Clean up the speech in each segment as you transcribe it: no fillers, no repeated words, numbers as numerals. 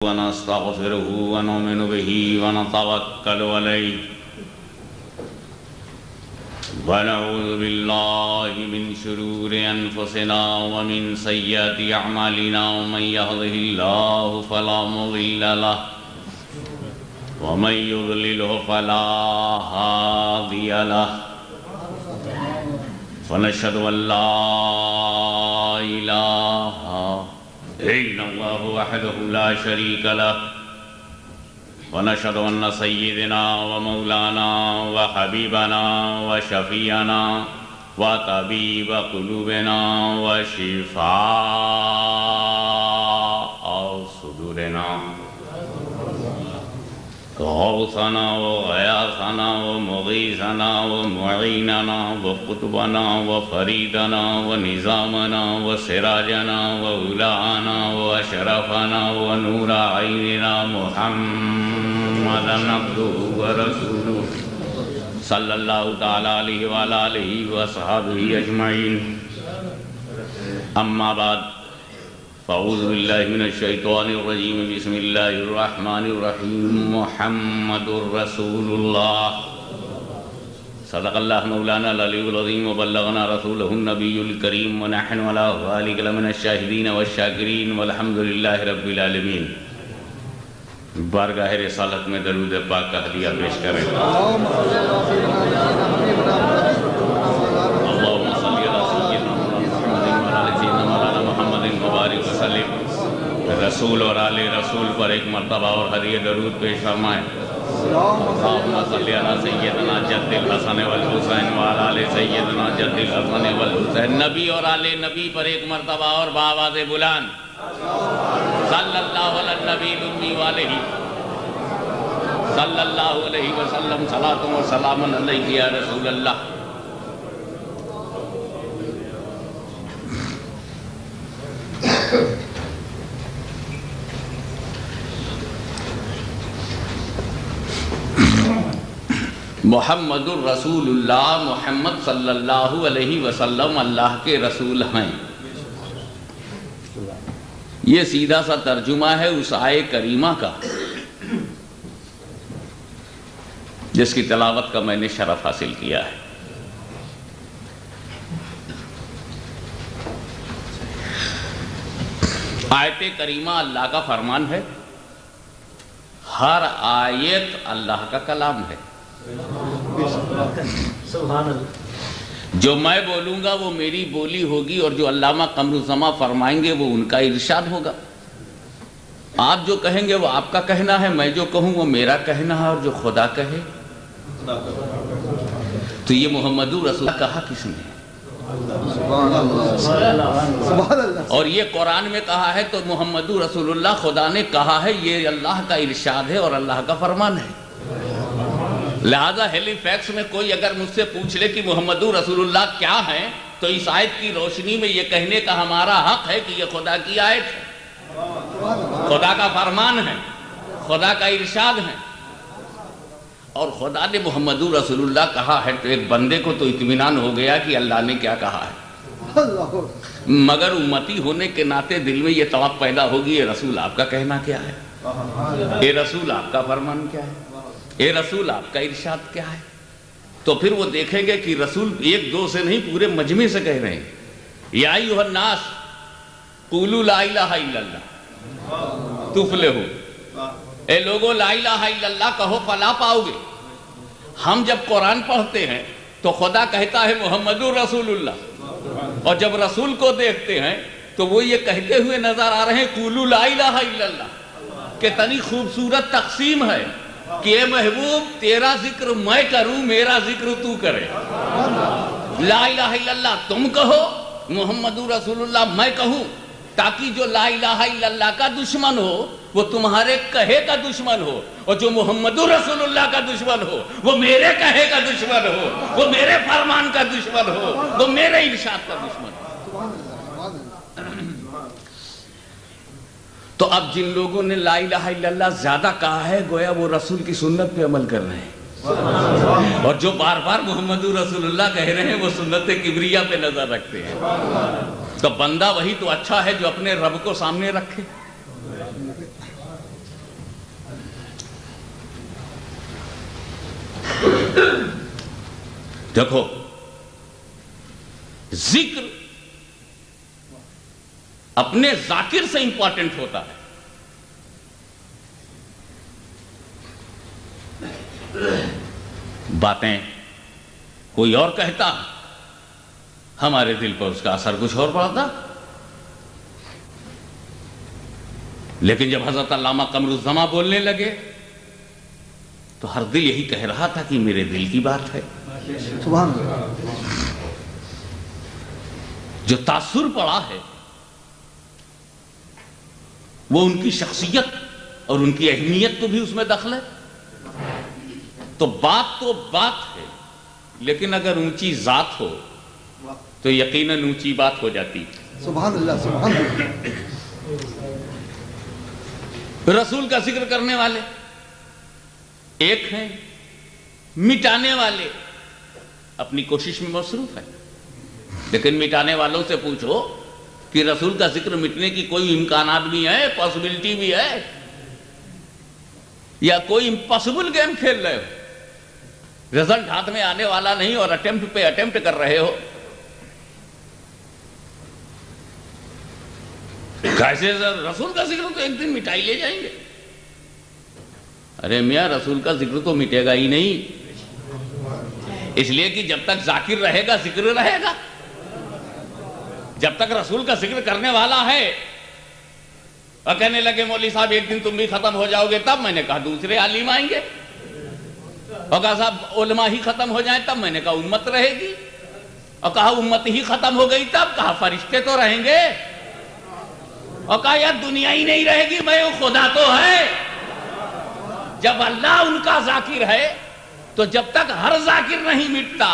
ونستغفره ونؤمن به ونتوكل عليه ونعوذ بالله من شرور أنفسنا ومن سيئات أعمالنا ومن يهده الله فلا مضل له ومن يضلله فلا هادي له ونشهد أن لا إله إلا الله وحده لا شريك له ونشهد أن سيدنا ومولانا وحبيبنا وشفيعنا وطبيب قلوبنا وشفاء صدورنا غوثنا وغياثنا ومغيثنا ومعيننا وقطبنا وفريدنا ونظامنا وسراجنا وولانا وأشرفنا ونور عيننا محمدا عبده ورسوله صلى الله تعالى عليه وعلى آله وصحبه أجمعين أما بعد فأعوذ بالله من الشيطان الرجيم بسم الله الرحمن الرحيم محمد رسول الله صدق الله مولانا العلي العظيم وبلغنا رسوله النبي الكريم ونحن على ذلك لمن الشاهدين والشاكرين والحمد لله رب العالمين بارگاہ رسالت میں درود پاک کا ہدیہ پیش کریں رسول اور آل رسول پر ایک مرتبہ اور ہدیہ درود پیش فرمائیں اللہم صلی علی سیدنا جد الحسن والحسین وعلی آل سیدنا جد الحسن والحسین نبی اور آل نبی پر ایک مرتبہ اور بآواز بلند صلی اللہ علی النبی الامی والہ صلی اللہ علیہ وسلم صلاۃ و سلام علیہ یا رسول اللہ محمد الرسول اللہ محمد صلی اللہ علیہ وسلم اللہ کے رسول ہیں یہ سیدھا سا ترجمہ ہے اس آیے کریمہ کا جس کی تلاوت کا میں نے شرف حاصل کیا ہے آیت کریمہ اللہ کا فرمان ہے ہر آیت اللہ کا کلام ہے جو میں بولوں گا وہ میری بولی ہوگی اور جو علامہ قمر الزماں فرمائیں گے وہ ان کا ارشاد ہوگا آپ جو کہیں گے وہ آپ کا کہنا ہے میں جو کہوں وہ میرا کہنا ہے اور جو خدا کہے تو یہ محمد رسول کہا کس نے اور یہ قرآن میں کہا ہے تو محمد رسول اللہ خدا نے کہا ہے یہ اللہ کا ارشاد ہے اور اللہ کا فرمان ہے لہذا ہیلی فیکس میں کوئی اگر مجھ سے پوچھ لے کہ محمد رسول اللہ کیا ہے تو اس آیت کی روشنی میں یہ کہنے کا ہمارا حق ہے کہ یہ خدا کی آیت ہے خدا کا فرمان ہے خدا کا ارشاد ہے اور خدا نے محمد رسول اللہ کہا ہے تو ایک بندے کو تو اطمینان ہو گیا کہ اللہ نے کیا کہا ہے مگر امتی ہونے کے ناطے دل میں یہ توقع پیدا ہوگی یہ رسول آپ کا کہنا کیا ہے یہ رسول آپ کا فرمان کیا ہے اے رسول آپ کا ارشاد کیا ہے تو پھر وہ دیکھیں گے کہ رسول ایک دو سے نہیں پورے مجمع سے کہہ رہے ہیں یا ایھا الناس قولوا لا الہ الا اللہ تفلحوا اے لوگوں لا الہ الا اللہ کہو فلاح پاؤ گے ہم جب قرآن پڑھتے ہیں تو خدا کہتا ہے محمد رسول اللہ اور جب رسول کو دیکھتے ہیں تو وہ یہ کہتے ہوئے نظر آ رہے ہیں قولوا لا الہ الا اللہ کتنی خوبصورت تقسیم ہے کہ اے محبوب تیرا ذکر میں کروں میرا ذکر تو کرے لا الہ الا اللہ تم کہو محمد رسول اللہ میں کہوں تاکہ جو لا الہ الا اللہ کا دشمن ہو وہ تمہارے کہے کا دشمن ہو اور جو محمد رسول اللہ کا دشمن ہو وہ میرے کہے کا دشمن ہو وہ میرے فرمان کا دشمن ہو وہ میرے ارشاد کا دشمن ہو تو اب جن لوگوں نے لا الہ الا اللہ زیادہ کہا ہے گویا وہ رسول کی سنت پہ عمل کر رہے ہیں اور جو بار بار محمد رسول اللہ کہہ رہے ہیں وہ سنت کبریہ پہ نظر رکھتے ہیں تو بندہ وہی تو اچھا ہے جو اپنے رب کو سامنے رکھے دیکھو ذکر اپنے ذاکر سے امپورٹنٹ ہوتا ہے. باتیں کوئی اور کہتا ہمارے دل پر اس کا اثر کچھ اور پڑتا. لیکن جب حضرت علامہ قمر الزماں بولنے لگے تو ہر دل یہی کہہ رہا تھا کہ میرے دل کی بات ہے. سبحان اللہ. جو تاثر پڑا ہے وہ ان کی شخصیت اور ان کی اہمیت کو بھی اس میں دخل ہے. تو بات ہے، لیکن اگر اونچی ذات ہو تو یقیناً اونچی بات ہو جاتی. سبحان اللہ سبحان اللہ. رسول کا ذکر کرنے والے ایک ہیں، مٹانے والے اپنی کوشش میں مصروف ہیں. لیکن مٹانے والوں سے پوچھو کہ رسول کا ذکر مٹنے کی کوئی امکانات بھی ہے، پاسبلٹی بھی ہے، یا کوئی امپاسبل گیم کھیل رہے ہو، رزلٹ ہاتھ میں آنے والا نہیں اور اٹیمپٹ پہ اٹیمپٹ کر رہے ہو. کیسے رسول کا ذکر تو ایک دن مٹائی لے جائیں گے. ارے میاں رسول کا ذکر تو مٹے گا ہی نہیں، اس لیے کہ جب تک ذاکر رہے گا ذکر رہے گا. جب تک رسول کا ذکر کرنے والا ہے. اور کہنے لگے مولوی صاحب ایک دن تم بھی ختم ہو جاؤ گے. تب میں نے کہا دوسرے عالم آئیں گے. اور کہا صاحب علماء ہی ختم ہو جائیں. تب میں نے کہا امت رہے گی. اور کہا امت ہی ختم ہو گئی. تب کہا فرشتے تو رہیں گے. اور کہا یار دنیا ہی نہیں رہے گی، میں خدا تو ہے. جب اللہ ان کا ذاکر ہے تو جب تک ہر ذاکر نہیں مٹتا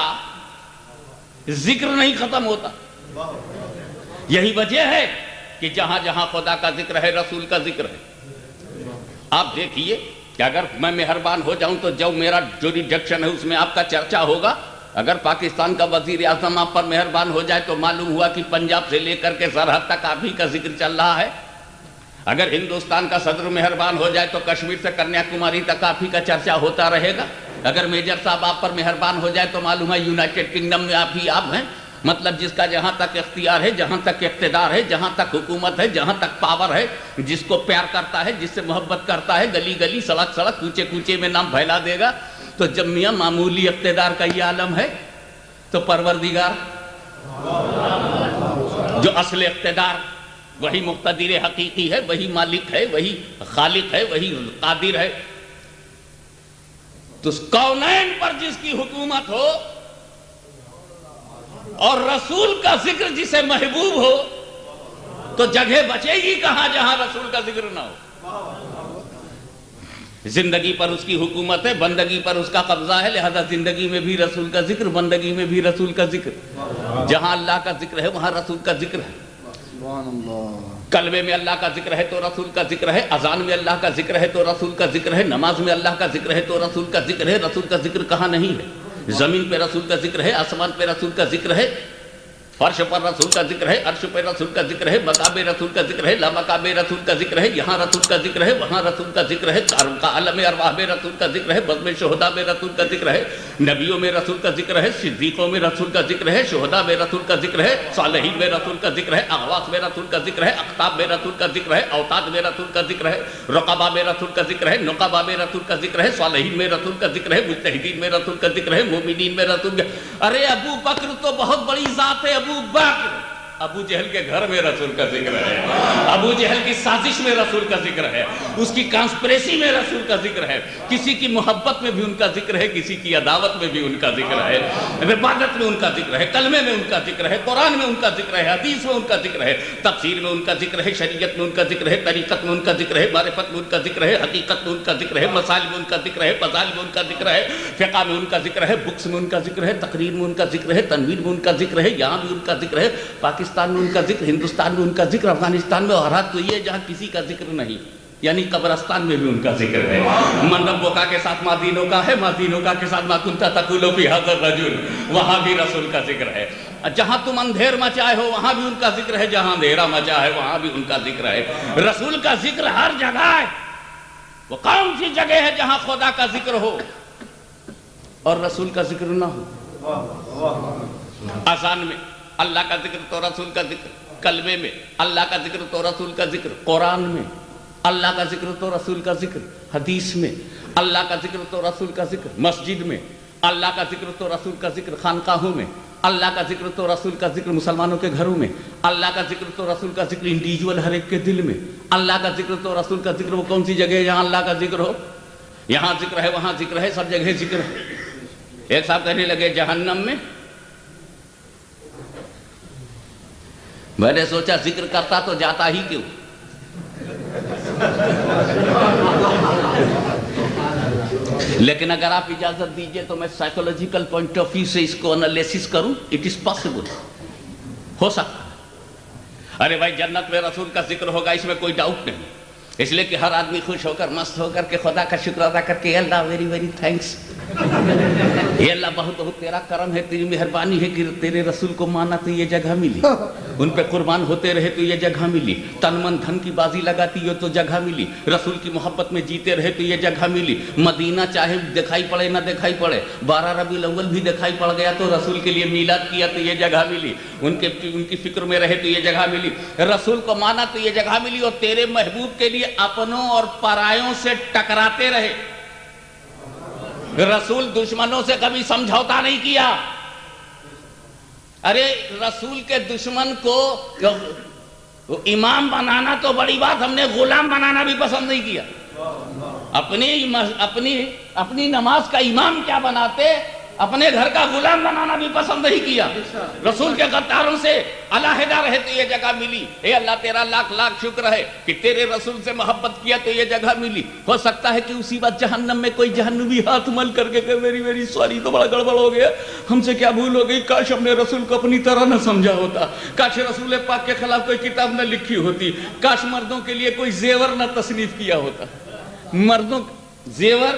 ذکر نہیں ختم ہوتا. یہی وجہ ہے کہ جہاں جہاں خدا کا ذکر ہے رسول کا ذکر ہے. آپ دیکھیے کہ اگر میں مہربان ہو جاؤں تو جو میرا جوریڈکشن ہے اس میں آپ کا چرچا ہوگا. اگر پاکستان کا وزیر اعظم آپ پر مہربان ہو جائے تو معلوم ہوا کہ پنجاب سے لے کر کے سرحد تک آپ ہی کا ذکر چل رہا ہے. اگر ہندوستان کا صدر مہربان ہو جائے تو کشمیر سے کنیا کماری تک آپ ہی کا چرچا ہوتا رہے گا. اگر میجر صاحب آپ پر مہربان ہو جائے تو معلوم ہے یونائٹڈ کنگڈم میں آپ ہی آپ ہیں. مطلب جس کا جہاں تک اختیار ہے، جہاں تک اقتدار ہے، جہاں تک حکومت ہے، جہاں تک پاور ہے، جس کو پیار کرتا ہے، جس سے محبت کرتا ہے، گلی گلی سڑک سڑک کوچے کوچے میں نام پھیلا دے گا. تو جب میاں معمولی اقتدار کا یہ عالم ہے تو پروردگار جو اصل اقتدار وہی مقتدر حقیقی ہے، وہی مالک ہے، وہی خالق ہے، وہی قادر ہے. تو اس کونین پر جس کی حکومت ہو اور رسول کا ذکر جسے محبوب ہو تو جگہ بچے گی کہاں جہاں رسول کا ذکر نہ ہو. زندگی پر اس کی حکومت ہے، بندگی پر اس کا قبضہ ہے، لہذا زندگی میں بھی رسول کا ذکر، بندگی میں بھی رسول کا ذکر. جہاں اللہ کا ذکر ہے وہاں رسول کا ذکر ہے. کلمے میں اللہ کا ذکر ہے تو رسول کا ذکر ہے، اذان میں اللہ کا ذکر ہے تو رسول کا ذکر ہے، نماز میں اللہ کا ذکر ہے تو رسول کا ذکر ہے. رسول کا ذکر کہاں نہیں ہے؟ زمین پہ رسول کا ذکر ہے، آسمان پہ رسول کا ذکر ہے، فرش پر رسول کا ذکر ہے، عرش پہ رسول کا ذکر ہے، مقام رسول کا ذکر ہے، لامقام رسول کا ذکر ہے. یہاں رسول کا ذکر ہے، وہاں رسول کا ذکر ہے. عالم ارواح میں رسول کا ذکر ہے، بزم شہداء میں رسول کا ذکر ہے، نبیوں میں رسول کا ذکر ہے، صدیقوں میں رسول کا ذکر ہے، شہداء میں رسول کا ذکر ہے، صالحین میں رسول کا ذکر ہے، اغواث میں رسول کا ذکر ہے، اقطاب میں رسول کا ذکر ہے، اوتاد میں رسول کا ذکر ہے، رقبہ میں رسول کا ذکر ہے، نقبہ میں رسول کا ذکر ہے، صالحین میں رسول کا ذکر ہے، مجتہدین میں رسول کا ذکر ہے، مومنین میں رسول کا. ارے ابو بکر تو بہت بڑی ذات ہے. ابو بکر، ابو جہل کے گھر میں رسول کا ذکر ہے، ابو جہل کی سازش میں رسول کا ذکر ہے، اس کی کانسپریسی میں رسول کا ذکر ہے، کسی کی محبت میں بھی ان کا ذکر ہے، کسی کی عداوت میں بھی ان کا ذکر ہے، عبادت میں ان کا ذکر ہے، کلمے میں ان کا ذکر ہے، قرآن میں ان کا ذکر ہے، حدیث میں ان کا ذکر ہے، تفسیر میں ان کا ذکر ہے، شریعت میں ان کا ذکر ہے، طریقت میں ان کا ذکر ہے، معرفت میں ان کا ذکر ہے، حقیقت میں ان کا ذکر ہے، مسائل میں ان کا ذکر ہے، فضائل میں ان کا ذکر ہے، فقہ میں ان کا ذکر ہے، بکس میں ان کا ذکر ہے، تقریر میں ان کا ذکر ہے، تنویر میں ان کا ذکر ہے، یہاں بھی ان کا ذکر ہے، پاکستان میں ان کا ذکر، ہندوستان میں ان کا ذکر، افغانستان میں، اور حالات تو یہ جہاں کسی کا ذکر نہیں، یعنی قبرستان میں بھی ان کا ذکر ہے. من ربک کے ساتھ ما دینک ہے، ما دینک کے ساتھ ما کنت تقول فی ھذا الرجل، وہاں بھی رسول کا ذکر ہے. جہاں تم اندھیر مچائے ہو وہاں بھی ان کا ذکر ہے، جہاں اندھیرا مچا ہے وہاں بھی ان کا ذکر ہے. رسول کا ذکر ہر جگہ ہے. وہ کون سی جگہ ہے جہاں خدا کا ذکر ہو؟ اور رسول کا ذکر نہ ہو. اذان میں اللہ کا ذکر تو رسول کا ذکر، کلمے میں اللہ کا ذکر تو رسول کا ذکر، قرآن میں اللہ کا ذکر تو رسول کا ذکر، حدیث میں اللہ کا ذکر تو رسول کا ذکر، مسجد میں اللہ کا ذکر تو رسول کا ذکر، خانقاہوں میں اللہ کا ذکر تو رسول کا ذکر، مسلمانوں کے گھروں میں اللہ کا ذکر تو رسول کا ذکر، انڈیویجول ہر ایک کے دل میں اللہ کا ذکر تو رسول کا ذکر. وہ کون سی جگہ ہے جہاں اللہ کا ذکر ہو؟ یہاں ذکر ہے، وہاں ذکر ہے، سب جگہ ذکر ہے. ایک صاحب کہنے لگے جہنم میں. میں نے سوچا ذکر کرتا تو جاتا ہی کیوں؟ لیکن اگر آپ اجازت دیجئے تو میں سائیکولوجیکل پوائنٹ آف ویو سے اس کو انالیسس کروں. اٹ از پاسبل، ہو سکتا ہے. ارے بھائی جنت میں رسول کا ذکر ہوگا، اس میں کوئی ڈاؤٹ نہیں. اس لیے کہ ہر آدمی خوش ہو کر مست ہو کر کے خدا کا شکر ادا کر کے اللہ ویری ویری تھینکس، یہ اللہ بہت بہت تیرا کرم ہے، تیری مہربانی ہے کہ تیرے رسول کو مانا تو یہ جگہ ملی، ان پہ قربان ہوتے رہے تو یہ جگہ ملی، تن من دھن کی بازی لگاتی ہو تو جگہ ملی، رسول کی محبت میں جیتے رہے تو یہ جگہ ملی. مدینہ چاہے دکھائی پڑے نہ دکھائی پڑے، 12 ربیع الاول بھی دکھائی پڑ گیا تو رسول کے لیے میلاد کیا تو یہ جگہ ملی، ان کی فکر میں رہے تو یہ جگہ ملی، رسول کو مانا تو یہ جگہ ملی. اور تیرے محبوب کے لیے اپنوں اور پرایوں سے ٹکراتے رہے. رسول دشمنوں سے کبھی سمجھوتا نہیں کیا. ارے رسول کے دشمن کو امام بنانا تو بڑی بات، ہم نے غلام بنانا بھی پسند نہیں کیا. اپنی نماز کا امام کیا بناتے، اپنے گھر کا غلام بنانا بھی پسند نہیں کیا. رسول کے غداروں سے علیحدہ رہے تو یہ جگہ ملی. اے اللہ تیرا لاکھ لاکھ شکر ہے کہ تیرے رسول سے محبت کیا تو یہ جگہ ملی. ہو سکتا ہے کہ اسی وقت جہنم میں کوئی جہنمی ہاتھ مل کر کے کہ میری میری سوری تو بڑا گڑبڑ ہو گیا، ہم سے کیا بھول ہو گئی، کاش ہم نے رسول کو اپنی طرح نہ سمجھا ہوتا، کاش رسول پاک کے خلاف کوئی کتاب نہ لکھی ہوتی، کاش مردوں کے لیے کوئی زیور نہ تصنیف کیا ہوتا. مردوں زیور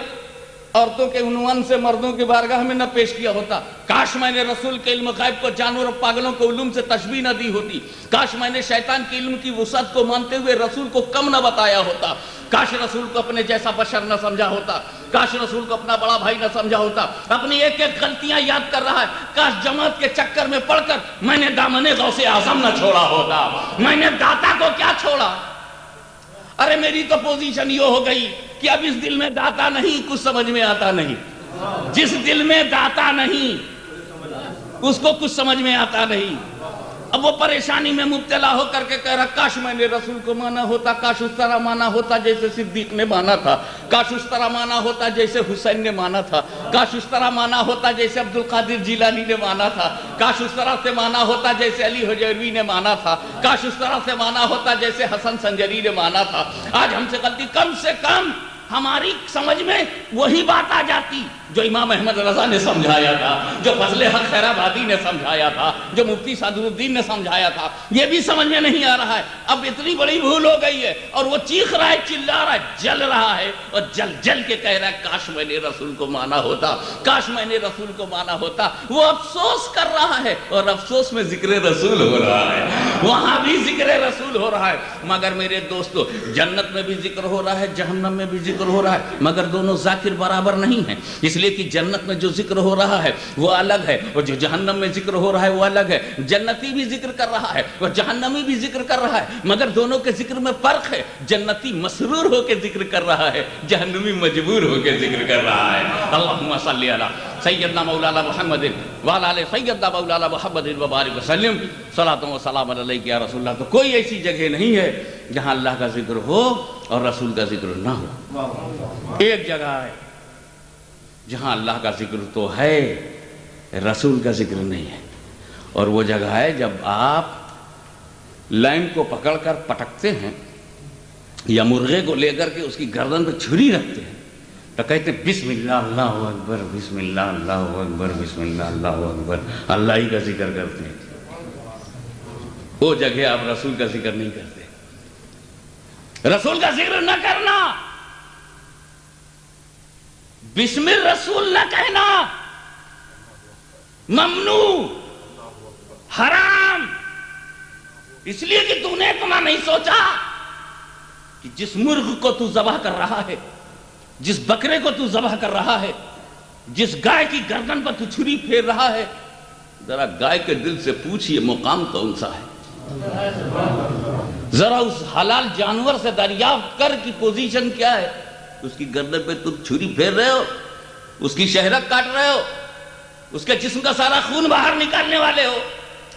عورتوں کے عنوان سے مردوں کی بارگاہ میں نہ پیش کیا ہوتا. کاش میں نے رسول کے علم غیب کو جانور اور پاگلوں کے علوم سے تشبیہ نہ دی ہوتی. کاش میں نے شیطان کے علم کی وسعت کو مانتے ہوئے رسول کو کم نہ بتایا ہوتا. کاش رسول کو اپنے جیسا بشر نہ سمجھا ہوتا. کاش رسول کو اپنا بڑا بھائی نہ سمجھا ہوتا. اپنی ایک ایک غلطیاں یاد کر رہا ہے. کاش جماعت کے چکر میں پڑھ کر میں نے دامن غوث اعظم نہ چھوڑا ہوتا. میں نے داتا کو کیا چھوڑا. ارے میری تو پوزیشن یہ ہو گئی کہ اب اس دل میں داتا نہیں، کچھ سمجھ میں آتا نہیں. جس دل میں داتا نہیں اس کو کچھ سمجھ میں آتا نہیں. اب وہ پریشانی میں مبتلا ہو کر کے کہہ رہا کاش میں نے رسول کو مانا ہوتا، کاش اس طرح مانا ہوتا جیسے صدیق نے مانا تھا، کاش اس طرح مانا ہوتا جیسے حسین نے مانا تھا، کاش اس طرح مانا ہوتا جیسے عبد القادر جیلانی نے مانا تھا، کاش اس طرح سے مانا ہوتا جیسے علی حجویری نے مانا تھا، کاش اس طرح سے مانا ہوتا جیسے حسن سنجری نے مانا تھا. آج ہم سے غلطی، کم سے کم ہماری سمجھ میں وہی بات آ جاتی جو امام احمد رضا نے سمجھایا تھا، جو فضل حق خیر آبادی نے سمجھایا تھا، جو مفتی صدر الدین نے سمجھایا تھا. یہ بھی سمجھ میں نہیں آ رہا ہے. اب اتنی بڑی بھول ہو گئی ہے اور وہ چیخ رہا ہے، چلا رہا ہے، جل رہا ہے اور جل جل کے کہہ رہا ہے کاش میں نے رسول کو مانا ہوتا، کاش میں نے رسول کو مانا ہوتا. وہ افسوس کر رہا ہے اور افسوس میں ذکر رسول ہو رہا ہے، وہاں بھی ذکر رسول ہو رہا ہے. مگر میرے دوستو، جنت میں بھی ذکر ہو رہا ہے، جہنم میں بھی ذکر ہو رہا ہے، مگر دونوں ذاکر برابر نہیں ہیں. اس لیے کہ جنت میں جو ذکر ہو رہا ہے وہ الگ ہے اور جو جہنم میں ذکر ہو رہا ہے وہ الگ ہے. جنتی بھی ذکر کر رہا ہے اور جہنمی بھی ذکر کر رہا ہے، مگر دونوں کے ذکر میں فرق ہے. جنتی مسرور ہو کے ذکر کر رہا ہے، جہنمی مجبور ہو کے ذکر کر رہا ہے. اللہم صلی علی سیدنا مولانا محمد وعلی آل سیدنا مولانا محمد وبارک وسلم. صلاۃ و سلام علیک یا رسول اللہ. تو کوئی ایسی جگہ نہیں ہے جہاں اللہ کا ذکر ہو اور رسول کا ذکر نہ ہو. ایک جگہ ہے جہاں اللہ کا ذکر تو ہے، رسول کا ذکر نہیں ہے، اور وہ جگہ ہے جب آپ لائن کو پکڑ کر پٹکتے ہیں یا مرغے کو لے کر کے اس کی گردن پہ چھری رکھتے ہیں تو کہتے ہیں بسم اللہ اللہ اکبر، بسم اللہ اللہ اکبر، بسم اللہ اللہ اکبر، اللہ ہی کا ذکر کرتے ہیں. وہ جگہ آپ رسول کا ذکر نہیں کرتے. رسول کا ذکر نہ کرنا، بسم الرسول نہ کہنا ممنوع، حرام. اس لیے کہ تو نے اتنا نہیں سوچا کہ جس مرغ کو تو ذبح کر رہا ہے، جس بکرے کو تو ذبح کر رہا ہے، جس گائے کی گردن پر تو چھری پھیر رہا ہے، ذرا گائے کے دل سے پوچھ یہ مقام کون سا ہے؟ ذرا اس حلال جانور سے دریافت کر کی پوزیشن کیا ہے؟ اس کی گردن پہ تم چھری پھیر رہے ہو، اس کی شہرت کاٹ رہے ہو، اس کے جسم کا سارا خون باہر نکالنے والے ہو،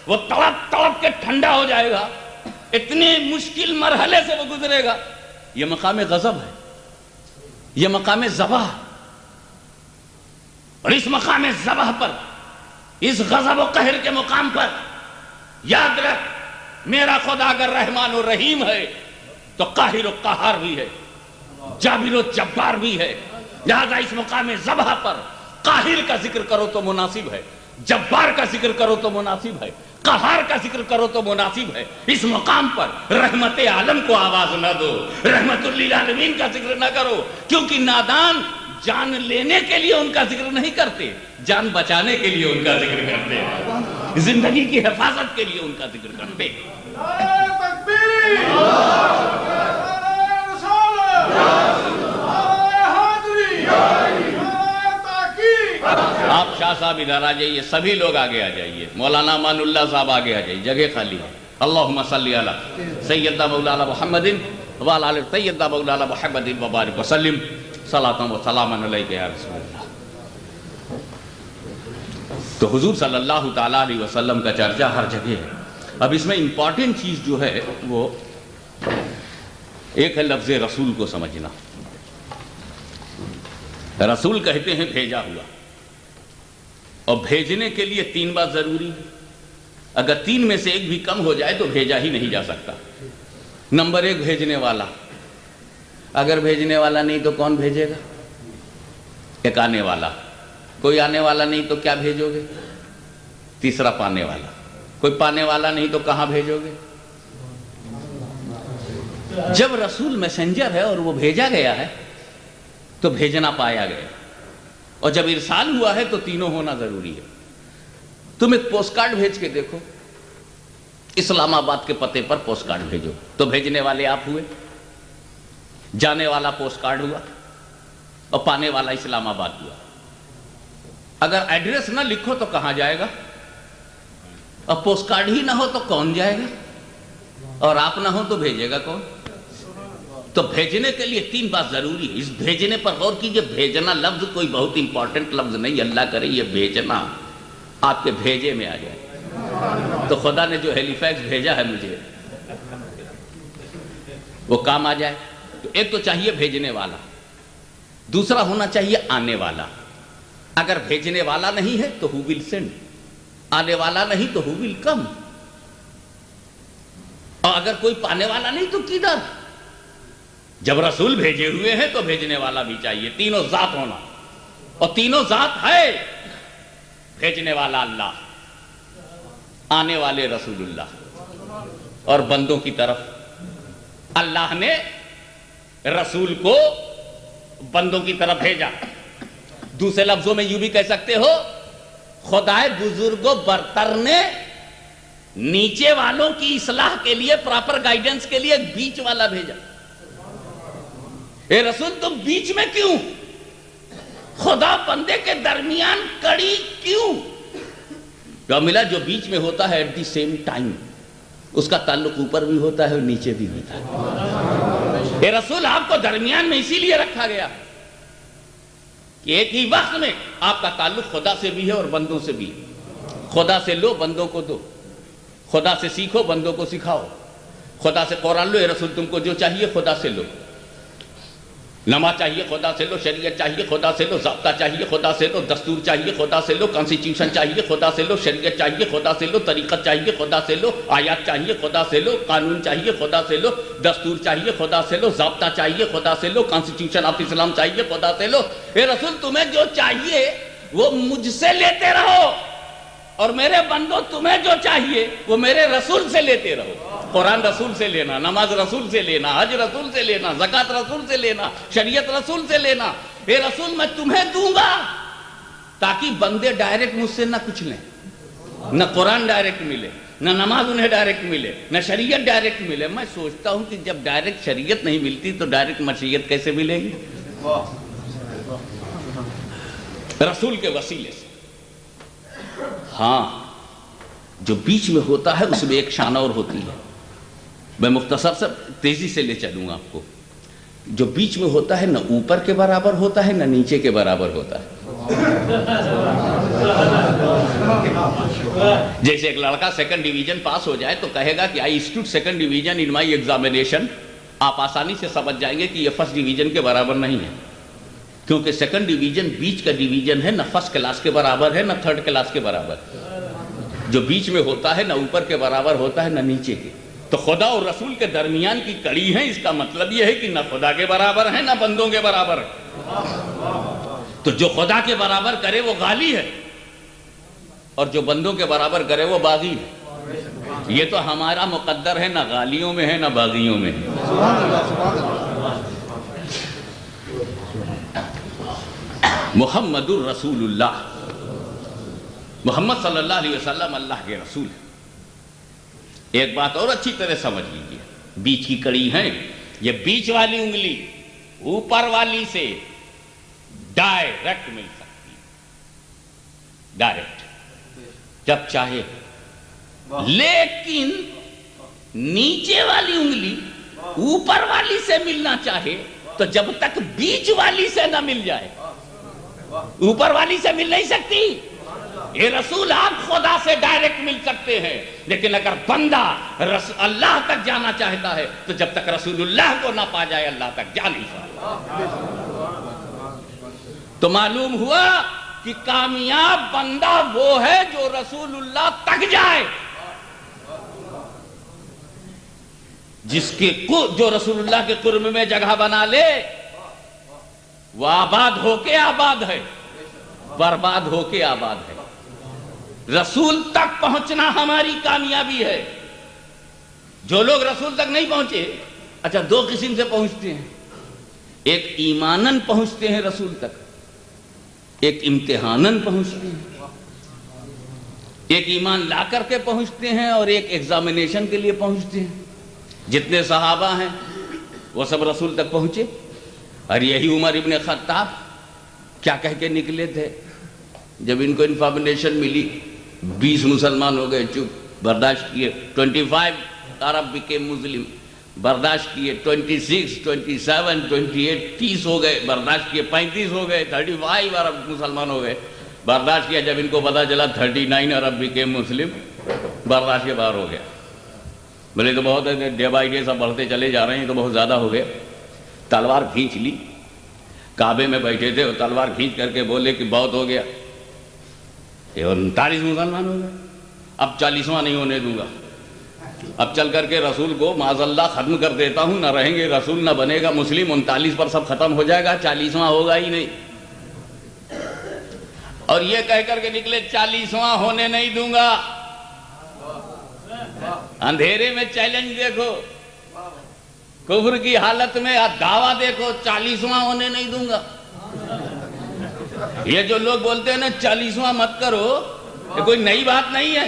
وہ تڑپ تڑپ کے ٹھنڈا ہو جائے گا، اتنی مشکل مرحلے سے وہ گزرے گا۔ یہ مقام غضب ہے، یہ مقام ذبح، اور اس مقام ذبح پر، اس غضب و قہر کے مقام پر یاد رکھ، میرا خدا اگر رحمان و رحیم ہے تو قاہر و قہار بھی ہے، جابر و جبار بھی ہے۔ لہذا اس مقام ذبح پر قاہر کا ذکر کرو تو مناسب ہے، جبار کا ذکر کرو تو مناسب ہے، قہار کا ذکر کرو تو مناسب ہے۔ اس مقام پر رحمت عالم کو آواز نہ دو، رحمت للعالمین کا ذکر نہ کرو، کیونکہ نادان جان لینے کے لیے ان کا ذکر نہیں کرتے، جان بچانے کے لیے ان کا ذکر کرتے ہیں، زندگی کی حفاظت کے لیے ان کا ذکر کرتے ہیں۔ آپ شاہ صاحب ادھر آ جائیے، سبھی لوگ آگے آ جائیے، مولانا امان اللہ صاحب آگے آ جائیے، جگہ خالی ہے۔ اللہم صلی علی سیدنا مولانا محمد وعلی آل سیدنا مولانا محمد وبارک وسلم، صلاۃ و سلام علیک یا رسول اللہ۔ تو حضور صلی اللہ تعالیٰ علیہ وسلم کا چرچہ ہر جگہ ہے۔ اب اس میں امپورٹنٹ چیز جو ہے وہ ایک ہے لفظ رسول کو سمجھنا۔ رسول کہتے ہیں بھیجا ہوا، اور بھیجنے کے لیے 3 بات ضروری ہے، اگر 3 میں سے ایک بھی کم ہو جائے تو بھیجا ہی نہیں جا سکتا۔ نمبر 1 بھیجنے والا، اگر بھیجنے والا نہیں تو کون بھیجے گا؟ ایک آنے والا، کوئی آنے والا نہیں تو کیا بھیجو گے؟ تیسرا پانے والا، کوئی پانے والا نہیں تو کہاں بھیجو گے؟ جب رسول میسنجر ہے اور وہ بھیجا گیا ہے تو بھیجنا پایا گیا، اور جب ارسال ہوا ہے تو تینوں ہونا ضروری ہے۔ تم ایک پوسٹ کارڈ بھیج کے دیکھو، اسلام آباد کے پتے پر پوسٹ کارڈ بھیجو تو بھیجنے والے آپ ہوئے، جانے والا پوسٹ کارڈ ہوا اور پانے والا اسلام آباد ہوا۔ اگر ایڈریس نہ لکھو تو کہاں جائے گا؟ اور پوسٹ کارڈ ہی نہ ہو تو کون جائے گا؟ اور آپ نہ ہو تو بھیجے گا کون؟ تو بھیجنے کے لیے 3 بات ضروری ہے۔ اس بھیجنے پر غور کیجئے، بھیجنا لفظ کوئی بہت امپورٹنٹ لفظ نہیں، اللہ کرے یہ بھیجنا آپ کے بھیجے میں آ جائے تو خدا نے جو ہیلی فیکس بھیجا ہے مجھے وہ کام آ جائے۔ تو ایک تو چاہیے بھیجنے والا، دوسرا ہونا چاہیے آنے والا۔ اگر بھیجنے والا نہیں ہے تو who will send، آنے والا نہیں تو who will come، اور اگر کوئی پانے والا نہیں تو کدھر؟ جب رسول بھیجے ہوئے ہیں تو بھیجنے والا بھی چاہیے، تینوں ذات ہونا، اور تینوں ذات ہے، بھیجنے والا اللہ، آنے والے رسول اللہ، اور بندوں کی طرف اللہ نے رسول کو بندوں کی طرف بھیجا۔ دوسرے لفظوں میں یوں بھی کہہ سکتے ہو، خدائے بزرگ و برتر نے نیچے والوں کی اصلاح کے لیے، پراپر گائیڈنس کے لیے ایک بیچ والا بھیجا۔ اے رسول تم بیچ میں کیوں؟ خدا بندے کے درمیان کڑی کیوں؟ کیا ملا جو بیچ میں ہوتا ہے ایٹ دی سیم ٹائم اس کا تعلق اوپر بھی ہوتا ہے اور نیچے بھی ہوتا ہے۔ اے رسول آپ کو درمیان میں اسی لیے رکھا گیا کہ ایک ہی وقت میں آپ کا تعلق خدا سے بھی ہے اور بندوں سے بھی ہے۔ خدا سے لو، بندوں کو دو، خدا سے سیکھو، بندوں کو سکھاؤ، خدا سے قرآن لو۔ اے رسول تم کو جو چاہیے خدا سے لو، نماز چاہیے خدا سے لو، شریعت چاہیے خدا سے لو، ضابطہ چاہیے خدا سے لو، دستور چاہیے خدا سے لو، کانسٹیٹیوشن چاہیے خدا سے لو، شریعت چاہیے خدا سے لو، طریقت چاہیے خدا سے لو، آیات چاہیے خدا سے لو، قانون چاہیے خدا سے لو، دستور چاہیے خدا سے لو، ضابطہ چاہیے خدا سے لو، کانسٹیٹیوشن آف اسلام چاہیے خدا سے لو۔ اے رسول تمہیں جو چاہیے وہ مجھ سے لیتے رہو، اور میرے بندوں تمہیں جو چاہیے وہ میرے رسول سے لیتے رہو۔ قرآن رسول سے لینا، نماز رسول سے لینا، حج رسول سے لینا، زکوٰۃ رسول سے لینا، شریعت رسول سے لینا۔ اے رسول میں تمہیں دوں گا تاکہ بندے ڈائریکٹ مجھ سے نہ کچھ لیں، نہ قرآن ڈائریکٹ ملے، نہ نماز انہیں ڈائریکٹ ملے، نہ شریعت ڈائریکٹ ملے۔ میں سوچتا ہوں کہ جب ڈائریکٹ شریعت نہیں ملتی تو ڈائریکٹ مشیت کیسے ملے گی؟ رسول کے وسیلے سے. ہاں جو بیچ میں ہوتا ہے اس میں ایک شان اور ہوتی ہے. میں مختصر سے تیزی سے لے چلوں گا آپ کو. جو بیچ میں ہوتا ہے نہ اوپر کے برابر ہوتا ہے نہ نیچے کے برابر ہوتا ہے. جیسے ایک لڑکا سیکنڈ ڈویژن پاس ہو جائے تو کہے گا کہ I stood second division in my examination. آپ آسانی سے سمجھ جائیں گے کہ یہ فرسٹ ڈویژن کے برابر نہیں ہے، کیونکہ سیکنڈ ڈویژن بیچ کا ڈویژن ہے، نہ فرسٹ کلاس کے برابر ہے نہ تھرڈ کلاس کے برابر. جو بیچ میں ہوتا ہے نہ اوپر کے برابر ہوتا ہے نہ نیچے کے. تو خدا اور رسول کے درمیان کی کڑی ہے. اس کا مطلب یہ ہے کہ نہ خدا کے برابر ہے نہ بندوں کے برابر ہے. تو جو خدا کے برابر کرے وہ غالی ہے، اور جو بندوں کے برابر کرے وہ باغی ہے. یہ تو ہمارا مقدر ہے، نہ غالیوں میں ہے نہ باغیوں میں ہے. سبحان اللہ سبحان اللہ. محمد الرسول اللہ، محمد صلی اللہ علیہ وسلم اللہ کے رسول ہے. ایک بات اور اچھی طرح سمجھ لیجیے، بیچ کی کڑی ہے. یہ بیچ والی انگلی اوپر والی سے ڈائریکٹ مل سکتی ہے، ڈائریکٹ جب چاہے. لیکن نیچے والی انگلی اوپر والی سے ملنا چاہے تو جب تک بیچ والی سے نہ مل جائے، اوپر والی سے مل نہیں سکتی. یہ رسول آپ خدا سے ڈائریکٹ مل سکتے ہیں، لیکن اگر بندہ اللہ تک جانا چاہتا ہے تو جب تک رسول اللہ کو نہ پا جائے اللہ تک جا نہیں سکتا. تو معلوم ہوا کہ کامیاب بندہ وہ ہے جو رسول اللہ تک جائے، جو رسول اللہ کے قرب میں جگہ بنا لے. وہ آباد ہو کے آباد ہے، برباد ہو کے آباد ہے. رسول تک پہنچنا ہماری کامیابی ہے. جو لوگ رسول تک نہیں پہنچے، اچھا دو قسم سے پہنچتے ہیں. ایک ایماناً پہنچتے ہیں رسول تک، ایک امتحاناً پہنچتے ہیں. ایک ایمان لا کر کے پہنچتے ہیں اور ایک ایگزامینیشن کے لیے پہنچتے ہیں. جتنے صحابہ ہیں وہ سب رسول تک پہنچے. اور یہی عمر ابن خطاب کیا کہہ کے نکلے تھے جب ان کو انفارمیشن ملی؟ 20 مسلمان ہو گئے، چپ، برداشت کیے. 25 عرب became مسلم، برداشت کیے. 26 27 28 30 ہو گئے، برداشت کیے. 35 ہو گئے، 35 عرب مسلمان ہو گئے، برداشت کیا. جب ان کو پتا چلا 39 عرب became مسلم، برداشت کے باہر ہو گیا. بولے تو بہت ہے، ڈے بائی ڈے سب بڑھتے چلے جا رہے ہیں، تو بہت زیادہ ہو گئے. تلوار کھینچ لی. کعبے میں بیٹھے تھے، تلوار کھینچ کر کے بولے کہ بہت ہو گیا. 39 مسلمان ہو گئے، اب 40واں نہیں ہونے دوں گا. اب چل کر کے رسول کو معاذ اللہ ختم کر دیتا ہوں، نہ رہیں گے رسول نہ بنے گا مسلم. 39 پر سب ختم ہو جائے گا، 40واں ہوگا ہی نہیں. اور یہ کہہ کر کے نکلے 40واں ہونے نہیں دوں گا. اندھیرے میں چیلنج دیکھو، کفر کی حالت میں دعویٰ دیکھو، 40واں ہونے نہیں دوں گا. یہ جو لوگ بولتے ہیں نا 40واں مت کرو، یہ کوئی نئی بات نہیں ہے.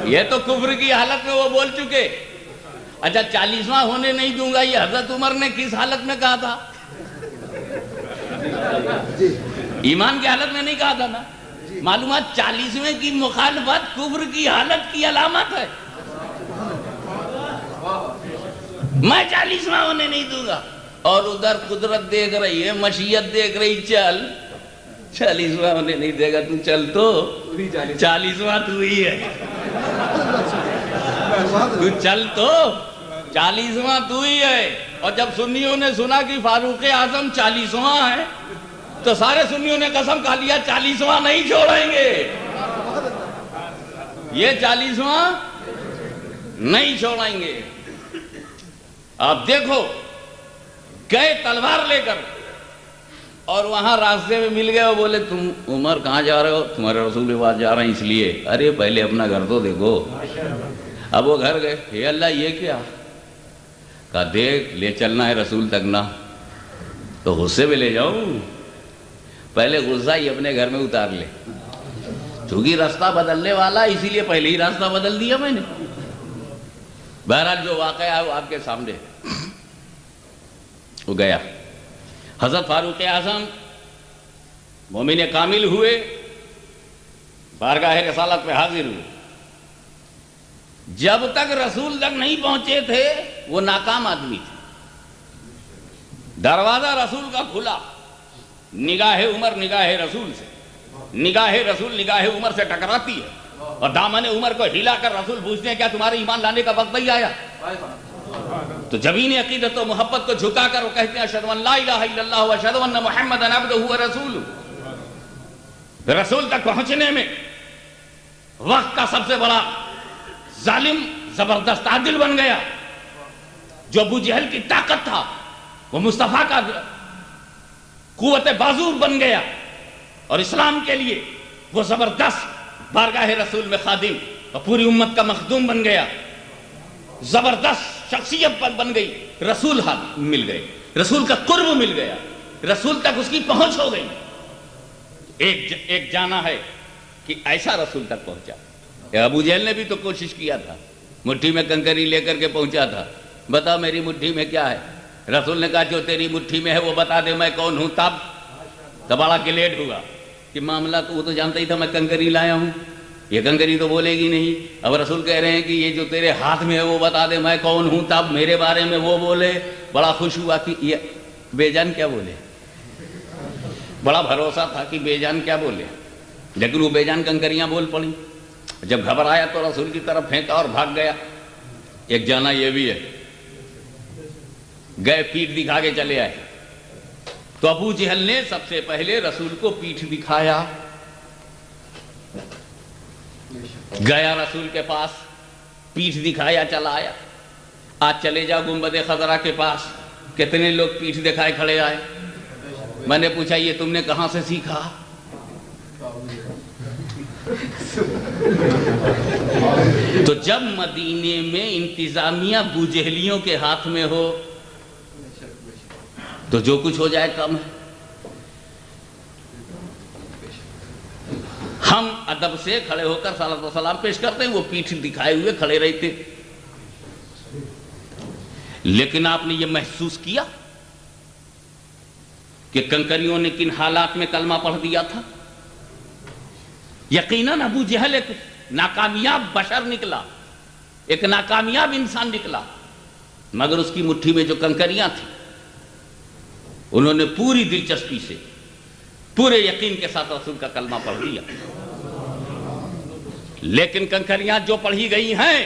یہ تو کفر کی حالت میں وہ بول چکے. اچھا 40واں ہونے نہیں دوں گا، یہ حضرت عمر نے کس حالت میں کہا تھا؟ ایمان کی حالت میں نہیں کہا تھا نا. معلومات 40ویں کی مخالفت کفر کی حالت کی علامت ہے. میں 40واں ہونے نہیں دوں گا. اور ادھر قدرت دیکھ رہی ہے، مشیت دیکھ رہی، چل 40واں ہونے نہیں دے گا. تو چل تو 40واں تو ہی ہے. تو چل تو 40واں تو ہی ہے. اور جب سنیوں نے سنا کہ فاروق اعظم 40واں ہے تو سارے سنیوں نے قسم کھا لیا 40واں نہیں چھوڑیں گے. یہ 40واں نہیں چھوڑیں گے. آپ دیکھو گئے تلوار لے کر، اور وہاں راستے میں مل گئے. وہ بولے تم عمر کہاں جا رہے ہو؟ تمہارے رسول کے پاس جا رہے ہیں. اس لیے ارے پہلے اپنا گھر تو دیکھو. اب وہ گھر گئے. اے اللہ یہ کیا؟ کہا دیکھ لے چلنا ہے رسول تک نا، تو غصے میں لے جاؤں. پہلے غصہ ہی اپنے گھر میں اتار لے. چونکہ راستہ بدلنے والا اسی لیے پہلے ہی راستہ بدل دیا میں نے. بہرحال جو واقعہ ہے وہ آپ کے سامنے. وہ گیا. حضرت فاروق اعظم مومن کامل ہوئے، بارگاہ رسالت پہ حاضر ہوئے، جب تک رسول تک نہیں پہنچے تھے وہ ناکام آدمی تھے۔ دروازہ رسول کا کھلا، نگاہ عمر نگاہ رسول سے، نگاہ رسول نگاہ عمر سے ٹکراتی ہے اور دامن عمر کو ہلا کر رسول پوچھتے ہیں کیا تمہارے ایمان لانے کا وقت نہیں آیا؟ تو جبین عقیدت و محبت کو جھکا کر وہ کہتے ہیں اشہد ان لا الہ الا اللہ و اشہد ان محمدًا عبدہ و رسولہ۔ رسول تک پہنچنے میں وقت کا سب سے بڑا ظالم زبردست عادل بن گیا۔ جو ابو جہل کی طاقت تھا وہ مصطفیٰ کا قوت بازو بن گیا، اور اسلام کے لیے وہ زبردست بارگاہ رسول میں خادم اور پوری امت کا مخدوم بن گیا، زبردست شخصیت بن گئی۔ رسول ہاتھ مل گئے، رسول کا قرب مل گیا، رسول تک اس کی پہنچ ہو گئی۔ ایک جانا ہے کہ ایسا رسول تک پہنچا۔ ابو جہل نے بھی تو کوشش کیا تھا، مٹھی میں کنکری لے کر کے پہنچا تھا، بتاؤ میری مٹھی میں کیا ہے؟ رسول نے کہا جو تیری مٹھی میں ہے وہ بتا دے میں کون ہوں۔ تب بڑا گلیٹ ہوا کہ معاملہ تو وہ تو جانتا ہی تھا میں کنکری لایا ہوں، یہ کنکری تو بولے گی نہیں۔ اب رسول کہہ رہے ہیں کہ یہ جو تیرے ہاتھ میں ہے وہ بتا دے میں کون ہوں، تب میرے بارے میں وہ بولے۔ بڑا خوش ہوا کہ یہ بے جان کیا بولے، بڑا بھروسہ تھا کہ بے جان کیا بولے، لیکن وہ بے جان کنکریاں بول پڑی۔ جب گھبرایا تو رسول کی طرف پھینکا اور بھاگ گیا۔ ایک جانا یہ بھی ہے، گئے پیٹھ دکھا کے چلے آئے۔ تو ابو جہل نے سب سے پہلے رسول کو پیٹھ دکھایا، گیا رسول کے پاس، پیٹھ دکھایا چلا آیا۔ آج چلے جاؤ گنبد خضرا کے پاس، کتنے لوگ پیٹھ دکھائے کھڑے آئے۔ میں نے پوچھا یہ تم نے کہاں سے سیکھا؟ تو جب مدینے میں انتظامیہ ابو جہلیوں کے ہاتھ میں ہو تو جو کچھ ہو جائے کم ہے۔ ہم ادب سے کھڑے ہو کر صلوات و سلام پیش کرتے ہیں، وہ پیٹھ دکھائے ہوئے کھڑے رہتے۔ لیکن آپ نے یہ محسوس کیا کہ کنکریوں نے کن حالات میں کلمہ پڑھ دیا تھا؟ یقیناً ابو جہل ایک ناکامیاب بشر نکلا، ایک ناکامیاب انسان نکلا، مگر اس کی مٹھی میں جو کنکریاں تھیں انہوں نے پوری دلچسپی سے پورے یقین کے ساتھ رسول کا کلمہ پڑھ دیا۔ لیکن کنکریاں جو پڑھی گئی ہیں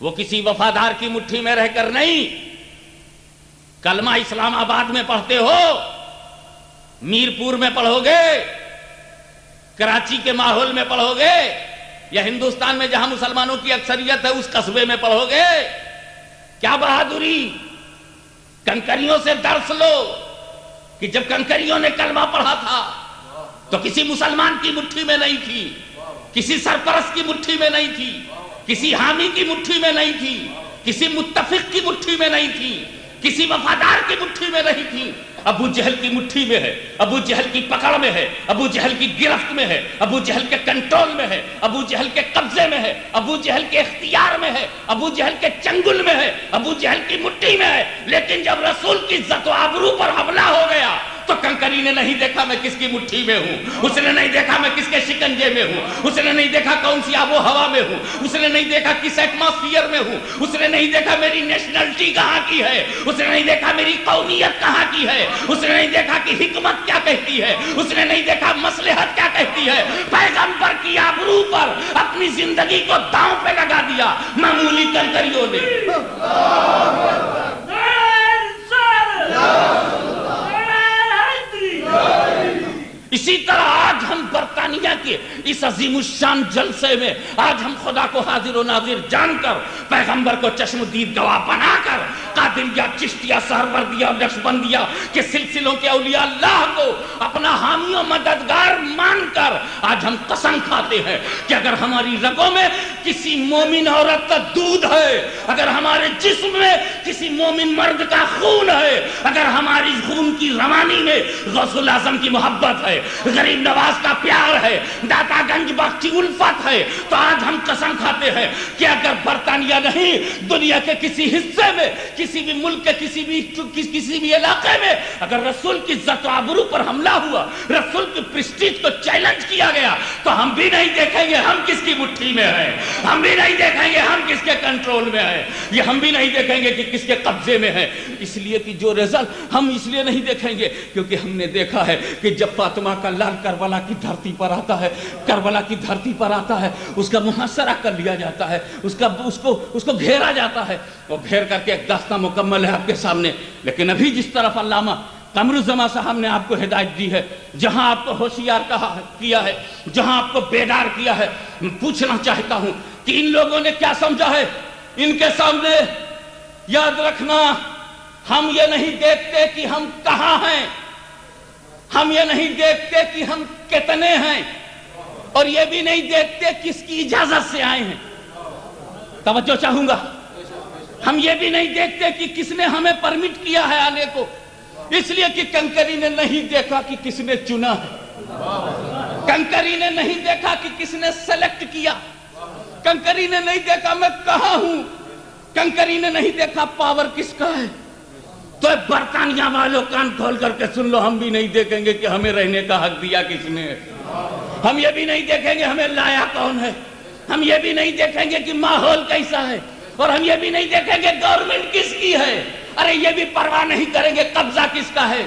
وہ کسی وفادار کی مٹھی میں رہ کر نہیں۔ کلمہ اسلام آباد میں پڑھتے ہو، میرپور میں پڑھو گے، کراچی کے ماحول میں پڑھو گے، یا ہندوستان میں جہاں مسلمانوں کی اکثریت ہے اس قصبے میں پڑھو گے، کیا بہادری! کنکریوں سے درس لو کہ جب کنکریوں نے کلمہ پڑھا تھا تو کسی مسلمان کی مٹھی میں نہیں تھی، کسی سرپرست کی مٹھی میں نہیں تھی، کسی حامی کی مٹھی میں نہیں تھی، کسی متفق کی مٹھی میں نہیں تھی، کسی وفادار کی مٹھی میں نہیں تھی۔ ابو جہل کی مٹھی میں ہے، ابو جہل کی پکڑ میں ہے، ابو جہل کی گرفت میں ہے، ابو جہل کے کنٹرول میں ہے، ابو جہل کے قبضے میں ہے، ابو جہل کے اختیار میں ہے، ابو جہل کے چنگل میں ہے، ابو جہل کی مٹھی میں ہے۔ لیکن جب رسول کی عزت و آبرو پر حملہ ہو گیا تو کنکری نے نہیں دیکھا میں کس کی مٹھی میں ہوں، اس نے نہیں دیکھا میں کس کے شکنجے میں ہوں، اس نے نہیں دیکھا کون سی آب و ہوا میں ہوں، اس نے نہیں دیکھا کس ایٹماسفیئر میں ہوں، اس نے نہیں دیکھا میری نیشنلٹی کہاں کی ہے، اس نے نہیں دیکھا میری قومیت کہاں کی ہے، اس نے نہیں دیکھا کہ حکمت کیا کہتی ہے، اس نے نہیں دیکھا مصلحت کیا کہتی ہے۔ پیغمبر کی آبرو پر اپنی زندگی کو داؤں پہ لگا دیا معمولی کنکریوں نے۔ اسی طرح آج ہم برطانیہ کے اس عظیم الشان جلسے میں آج ہم خدا کو حاضر و ناظر جان کر، پیغمبر کو چشم دید گواہ بنا کر، قادریہ، چشتیہ، سہروردیہ، نقشبندیہ کے سلسلوں کے اولیاء اللہ کو اپنا حامی و مددگار مان کر آج ہم قسم کھاتے ہیں کہ اگر ہماری رگوں میں کسی مومن عورت کا دودھ ہے، اگر ہمارے جسم میں کسی مومن مرد کا خون ہے، اگر ہماری خون کی روانی میں غوث الاعظم کی محبت ہے، غریب نواز کا پیار ہے، داتا گنج بخش کی الفت ہے، تو آج ہم قسم کھاتے ہیں کہ اگر برطانیہ نہیں، دنیا کے کسی حصے میں، کسی بھی ملک کے کسی بھی علاقے میں اگر رسول کی عزت و آبرو پر حملہ ہوا، رسول کی پریسٹیج کو چیلنج کیا گیا، تو ہم بھی نہیں دیکھیں گے ہم کس کی مٹھی میں ہیں، ہم بھی نہیں دیکھیں گے ہم کس کے کنٹرول میں ہیں، یہ ہم بھی نہیں دیکھیں گے کہ کس کے قبضے میں ہے۔ اس لیے کہ جو رزلٹ ہم اس لیے نہیں دیکھیں گے کیونکہ ہم نے دیکھا ہے کہ جب فاطمہ کا لال کربلا کی دھرتی پر آتا ہے، کربلا کی دھرتی پر آتا ہے، اس کا محاصرہ کر لیا جاتا ہے، اس کو گھیرا جاتا ہے، وہ گھیر کر کے ایک داستان مکمل ہے آپ کے سامنے۔ لیکن ابھی جس طرف علامہ قمر الزمان صاحب نے آپ کو ہدایت دی ہے، جہاں آپ کو ہوشیار کیا ہے، جہاں آپ کو بیدار کیا ہے، میں پوچھنا چاہتا ہوں کہ ان لوگوں نے کیا سمجھا ہے؟ ان کے سامنے یاد رکھنا، ہم یہ نہیں دیکھتے کہ ہم کہاں ہیں، ہم یہ نہیں دیکھتے کہ ہم کتنے ہیں، اور یہ بھی نہیں دیکھتے کس کی اجازت سے آئے ہیں۔ توجہ چاہوں گا، ہم یہ بھی نہیں دیکھتے کہ کس نے ہمیں پرمٹ کیا ہے آنے کو، اس لیے کہ کنکری نے نہیں دیکھا کہ کس نے چنا ہے، کنکری نے نہیں دیکھا کہ کس نے سیلیکٹ کیا، کنکری نے نہیں دیکھا میں کہاں ہوں، کنکری نے نہیں دیکھا پاور کس کا ہے۔ تو برطانیہ والوں کان کھول کر کے سن لو، ہم بھی نہیں دیکھیں گے کہ ہمیں رہنے کا حق دیا کس نے ہے، ہم یہ بھی نہیں دیکھیں گے ہمیں لایا کون ہے، ہم یہ بھی نہیں دیکھیں گے کہ ماحول کیسا ہے، اور ہم یہ بھی نہیں دیکھیں گے گورنمنٹ کس کی ہے، ارے یہ بھی پرواہ نہیں کریں گے قبضہ کس کا ہے،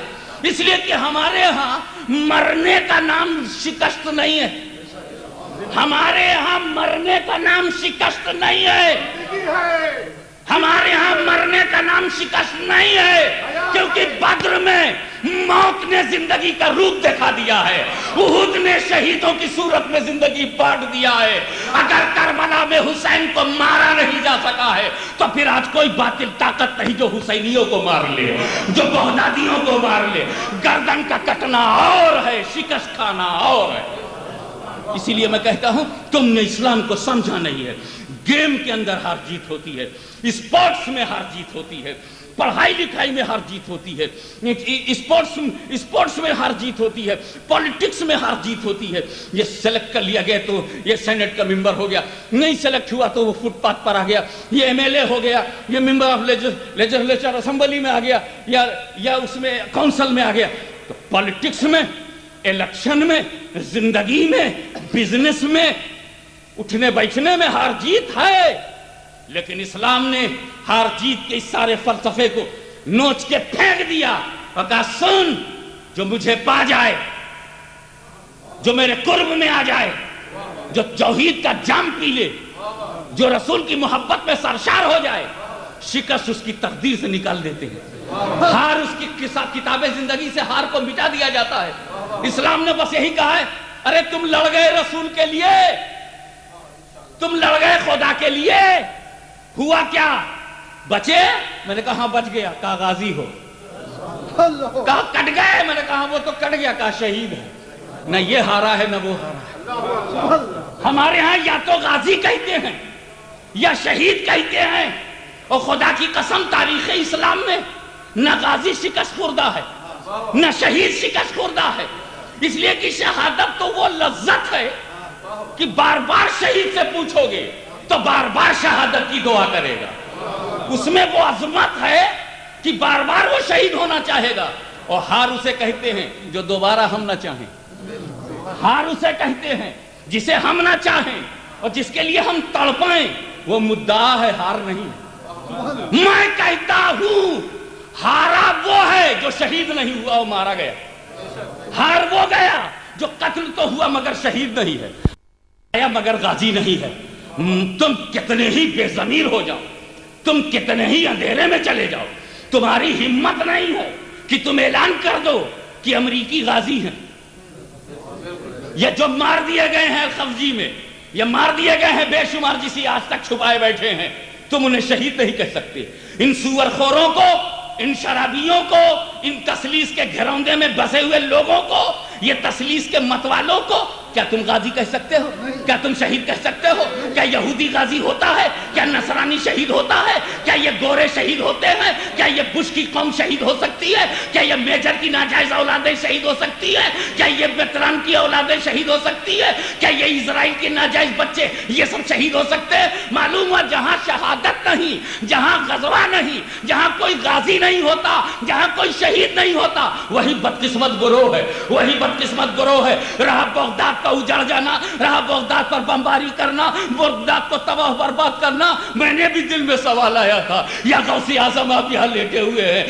اس لیے کہ ہمارے ہاں مرنے کا نام شکست نہیں ہے، ہمارے ہاں مرنے کا نام شکست نہیں ہے، ہمارے ہاں مرنے کا نام شکست نہیں ہے، کیونکہ بدر میں موت نے زندگی کا روپ دکھا دیا ہے، احد نے شہیدوں کی صورت میں زندگی بانٹ دیا ہے، اگر کربلا میں حسین کو مارا نہیں جا سکا ہے تو پھر آج کوئی باطل طاقت نہیں جو حسینیوں کو مار لے، جو بغدادیوں کو مار لے۔ گردن کا کٹنا اور ہے، شکست کھانا اور ہے۔ اسی لیے میں کہتا ہوں تم نے اسلام کو سمجھا نہیں ہے۔ گیم کے اندر ہار جیت ہوتی ہے، اسپورٹس میں ہار جیت ہوتی ہے، پڑھائی لکھائی میں ہار جیت ہوتی ہے، اسپورٹس میں ہار جیت ہوتی ہے، پولیٹکس میں ہار جیت ہوتی ہے۔ یہ سلیکٹ کر لیا گیا تو یہ سینٹ کا ممبر ہو گیا، نہیں سلیکٹ ہوا تو وہ فٹ پاتھ پر آ گیا، یہ ایم ایل اے ہو گیا، یہ ممبر آف لیجسلیچر اسمبلی میں آ گیا، یا اس میں کونسل میں آ گیا۔ تو پولیٹکس میں، الیکشن میں، زندگی میں، بزنس میں، اٹھنے بیٹھنے میں ہار جیت ہے، لیکن اسلام نے ہار جیت کے اس سارے فلسفے کو نوچ کے پھینک دیا اور کہا سن، جو مجھے پا جائے، جو میرے قرب میں آ جائے، جو توحید کا جام پی لے، جو رسول کی محبت میں سرشار ہو جائے، شکست اس کی تقدیر سے نکال دیتے ہیں، ہار اس کی کتاب زندگی سے ہار کو مٹا دیا جاتا ہے۔ اسلام نے بس یہی کہا ہے، ارے تم لڑ گئے رسول کے لیے، تم لڑ گئے خدا کے لیے، ہوا کیا؟ بچے؟ میں نے کہا ہاں بچ گیا، کہا غازی ہو، کہا کٹ گئے، میں نے کہا وہ تو کٹ گیا، کہا شہید ہے۔ نہ یہ ہارا ہے نہ وہ ہارا ہے۔ ہمارے ہاں یا تو غازی کہتے ہیں یا شہید کہتے ہیں، اور خدا کی قسم تاریخ اسلام میں نہ غازی شکست خوردہ ہے نہ شہید شکست خوردہ ہے، اس لیے کہ شہادت تو وہ لذت ہے کہ بار بار شہید سے پوچھو گے تو بار بار شہادت کی دعا کرے گا، اس میں وہ عظمت ہے کہ بار بار وہ شہید ہونا چاہے گا۔ اور ہار اسے کہتے ہیں جو دوبارہ ہم نہ چاہیں، ہار اسے کہتے ہیں جسے ہم نہ چاہیں اور جس کے لیے ہم تڑپائیں، وہ مدعا ہے، ہار نہیں ہے۔ میں کہتا ہوں ہارا وہ ہے جو شہید نہیں ہوا اور مارا گیا، ہار وہ گیا جو قتل تو ہوا مگر شہید نہیں ہے، مگر غازی نہیں ہے۔ تم کتنے ہی بے ضمیر ہو جاؤ، تم کتنے ہی اندھیرے میں چلے جاؤ، تمہاری ہمت نہیں ہے کہ تم اعلان کر دو کہ امریکی غازی ہیں، یہ جو مار دیے گئے ہیں خفجی میں، یہ مار دیے گئے ہیں بے شمار جسے آج تک چھپائے بیٹھے ہیں، تم انہیں شہید نہیں کہہ سکتے۔ ان سور خوروں کو، ان شرابیوں کو، ان تسلیس کے گھروندے میں بسے ہوئے لوگوں کو، یہ تسلیس کے متوالوں کو کیا تم غازی کہہ سکتے ہو؟ کیا تم شہید کہہ سکتے ہو؟ کیا یہودی غازی ہوتا ہے؟ کیا نصرانی شہید ہوتا ہے؟ کیا یہ گورے شہید ہوتے ہیں؟ کیا یہ بش کی قوم شہید ہو سکتی ہے؟ کیا یہ میجر کی ناجائز اولادیں شہید ہو سکتی ہے؟ کیا یہ ویتران کی اولادیں شہید ہو سکتی ہے؟ کیا یہ اسرائیل کے ناجائز بچے یہ سب شہید ہو سکتے ہیں؟ معلوم ہوا جہاں شہادت نہیں، جہاں غزوہ نہیں، جہاں کوئی غازی نہیں ہوتا، جہاں کوئی شہید نہیں ہوتا، وہی بدقسمت گروہ ہے، وہی بدقسمت گروہ ہے۔ رہا بغداد کا اجڑ جانا، رہا بغداد پر بمباری کرنا، بغداد کو تباہ برباد کرنا، میں نے بھی دل میں سوال آیا تھا، یا غوث اعظم آپ یہاں لیٹے ہوئے ہیں،